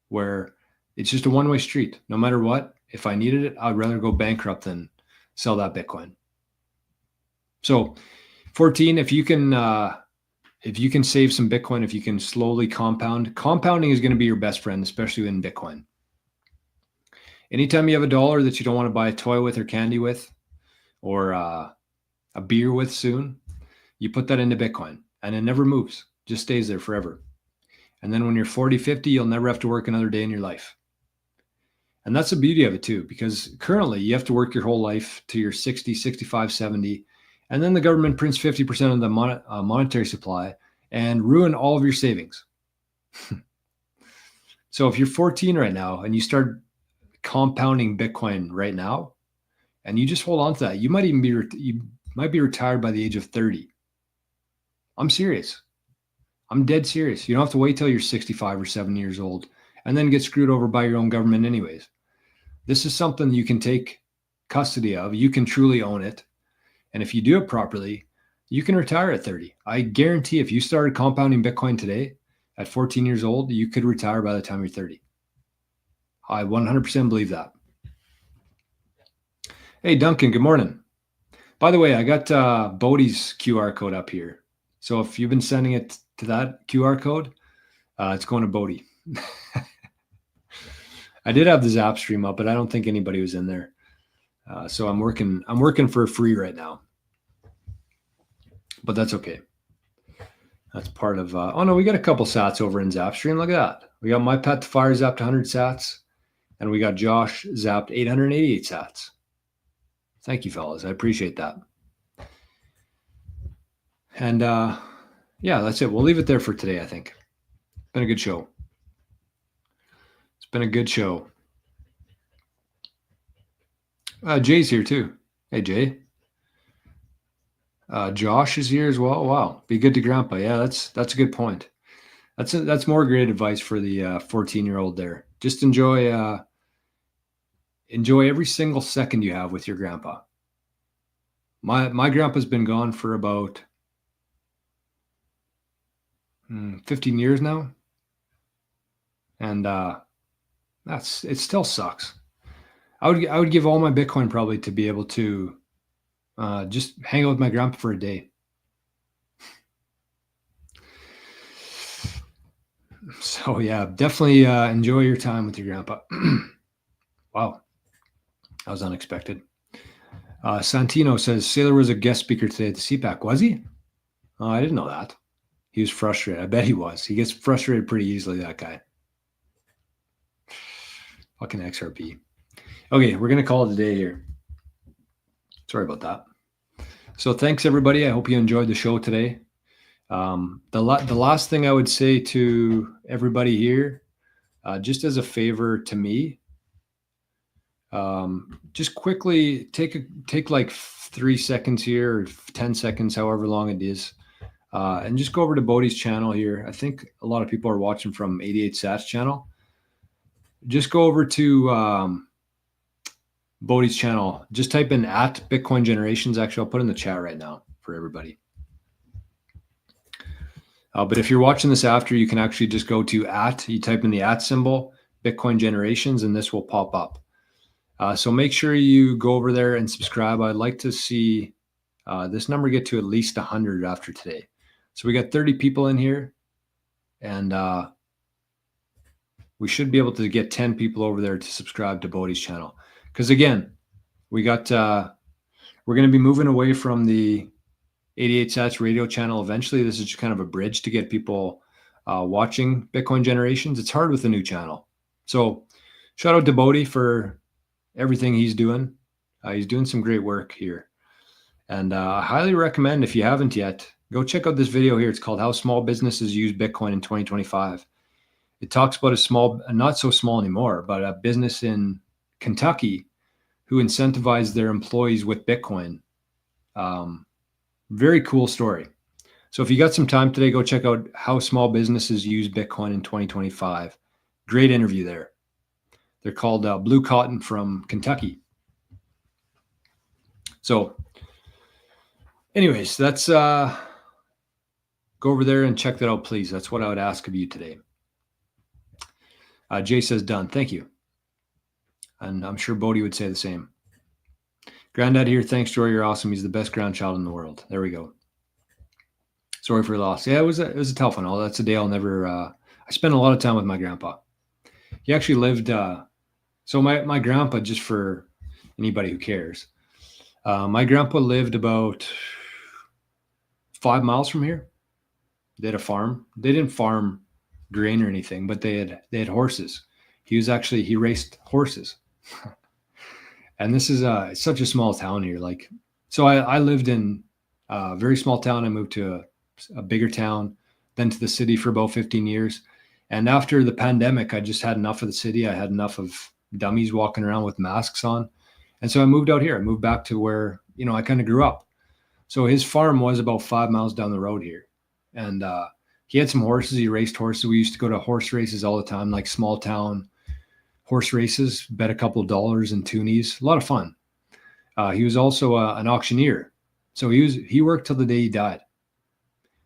where it's just a one-way street. No matter what, if I needed it, I'd rather go bankrupt than sell that Bitcoin. So 14, if you can save some Bitcoin, if you can slowly compounding is going to be your best friend, especially in Bitcoin. Anytime you have $1 that you don't want to buy a toy with or candy with, or a beer with soon, you put that into Bitcoin and it never moves, just stays there forever. And then when you're 40, 50, you'll never have to work another day in your life. And that's the beauty of it too, because currently you have to work your whole life to your 60, 65, 70. And then the government prints 50% of the monetary supply and ruin all of your savings. So if you're 14 right now and you start compounding Bitcoin right now, and you just hold on to that, you might be retired by the age of 30. I'm serious. I'm dead serious. You don't have to wait till you're 65 or 70 years old and then get screwed over by your own government anyways. This is something you can take custody of. You can truly own it. And if you do it properly, you can retire at 30. I guarantee if you started compounding Bitcoin today at 14 years old, you could retire by the time you're 30. I 100% believe that. Hey, Duncan, good morning. By the way, I got Bodhi's QR code up here. So if you've been sending it to that QR code, it's going to Bodhi. I did have the Zap stream up, but I don't think anybody was in there. So I'm working for free right now, but that's okay. That's part of, oh no, we got a couple sats over in Zapstream. Look at that. We got my Pat the Fire zapped 100 sats and we got Josh zapped 888 sats. Thank you, fellas. I appreciate that. And yeah, that's it. We'll leave it there for today, I think. It's been a good show. It's been a good show. Jay's here too. Hey, Jay. Josh is here as well. Wow. Be good to grandpa. Yeah, that's a good point. That's more great advice for the 14-year-old there. Just enjoy every single second you have with your grandpa. My grandpa's been gone for about 15 years now. And it still sucks. I would give all my Bitcoin probably to be able to just hang out with my grandpa for a day. So yeah, definitely enjoy your time with your grandpa. Wow, that was unexpected. Santino says Sailor was a guest speaker today at the CPAC. Was he? Oh, I didn't know that. He was frustrated. I bet he was. He gets frustrated pretty easily, that guy. Fucking XRP. Okay, we're going to call it a day here. Sorry about that. So thanks, everybody. I hope you enjoyed the show today. The last thing I would say to everybody here, just as a favor to me, just quickly take like 3 seconds here or 10 seconds, however long it is, and just go over to Bodhi's channel here. I think a lot of people are watching from 88 Sats channel. Just go over to Bodhi's channel. Just type in @Bitcoin Generations. Actually, I'll put in the chat right now for everybody. But if you're watching this after, you can actually just go to you type in the @ symbol, Bitcoin Generations, and this will pop up. So make sure you go over there and subscribe. I'd like to see this number get to at least 100 after today. So we got 30 people in here, and we should be able to get 10 people over there to subscribe to Bodhi's channel. Because again, we're going to be moving away from the 88 Sats radio channel eventually. This is just kind of a bridge to get people watching Bitcoin Generations. It's hard with a new channel. So shout out to Bodhi for everything he's doing. He's doing some great work here. And I highly recommend, if you haven't yet, go check out this video here. It's called How Small Businesses Use Bitcoin in 2025. It talks about a small, not so small anymore, but a business in Kentucky who incentivized their employees with Bitcoin. Very cool story. So if you got some time today, go check out How Small Businesses Use Bitcoin in 2025. Great interview there. They're called Blue Cotton from Kentucky. So anyways, that's go over there and check that out, please. That's what I would ask of you today. Jay says done. Thank you. And I'm sure Bodhi would say the same. Granddad here. Thanks, Joy. You're awesome. He's the best grandchild in the world. There we go. Sorry for your loss. Yeah, it was a tough one. That's a day I'll never. I spent a lot of time with my grandpa. He actually lived. So my grandpa, just for anybody who cares, my grandpa lived about 5 miles from here. They had a farm. They didn't farm grain or anything, but they had horses. He raced horses. And this is it's such a small town here. So I lived in a very small town. I moved to a bigger town, then to the city for about 15 years. And after the pandemic, I just had enough of the city. I had enough of dummies walking around with masks on. And so I moved out here. I moved back to where, I kind of grew up. So his farm was about 5 miles down the road here. And he had some horses. He raced horses. We used to go to horse races all the time, like small town horse races, bet a couple of dollars in toonies. A lot of fun. He was also an auctioneer. So he worked till the day he died.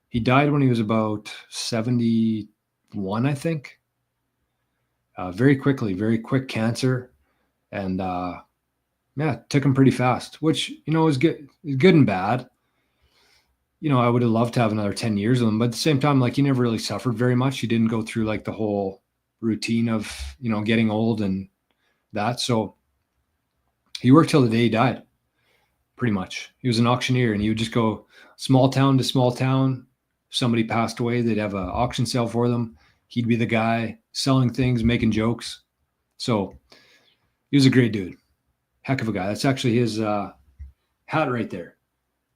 He died when he was about 71, I think. Very quick cancer. And it took him pretty fast, which, is good and bad. I would have loved to have another 10 years of him, but at the same time, he never really suffered very much. He didn't go through the whole routine of, getting old and that. So he worked till the day he died, pretty much. He was an auctioneer, and he would just go small town to small town. If somebody passed away, they'd have an auction sale for them. He'd be the guy selling things, making jokes. So he was a great dude. Heck of a guy. That's actually his hat right there.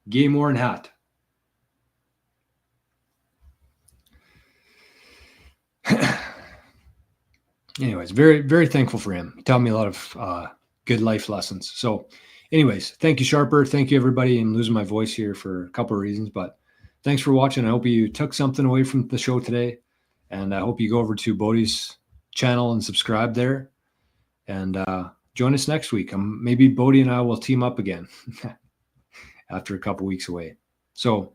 Game worn hat. Anyways, very, very thankful for him. He taught me a lot of good life lessons. So anyways, thank you, Sharper. Thank you, everybody. I'm losing my voice here for a couple of reasons, but thanks for watching. I hope you took something away from the show today, and I hope you go over to Bodhi's channel and subscribe there, and join us next week. Maybe Bodhi and I will team up again after a couple weeks away. So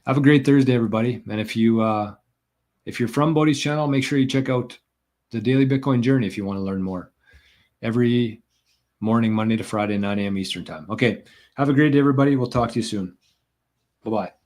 have a great Thursday, everybody. And if you're from Bodhi's channel, make sure you check out the Daily Bitcoin Journey if you want to learn more. Every morning, Monday to Friday, 9 a.m. Eastern time. Okay. Have a great day, everybody. We'll talk to you soon. Bye-bye.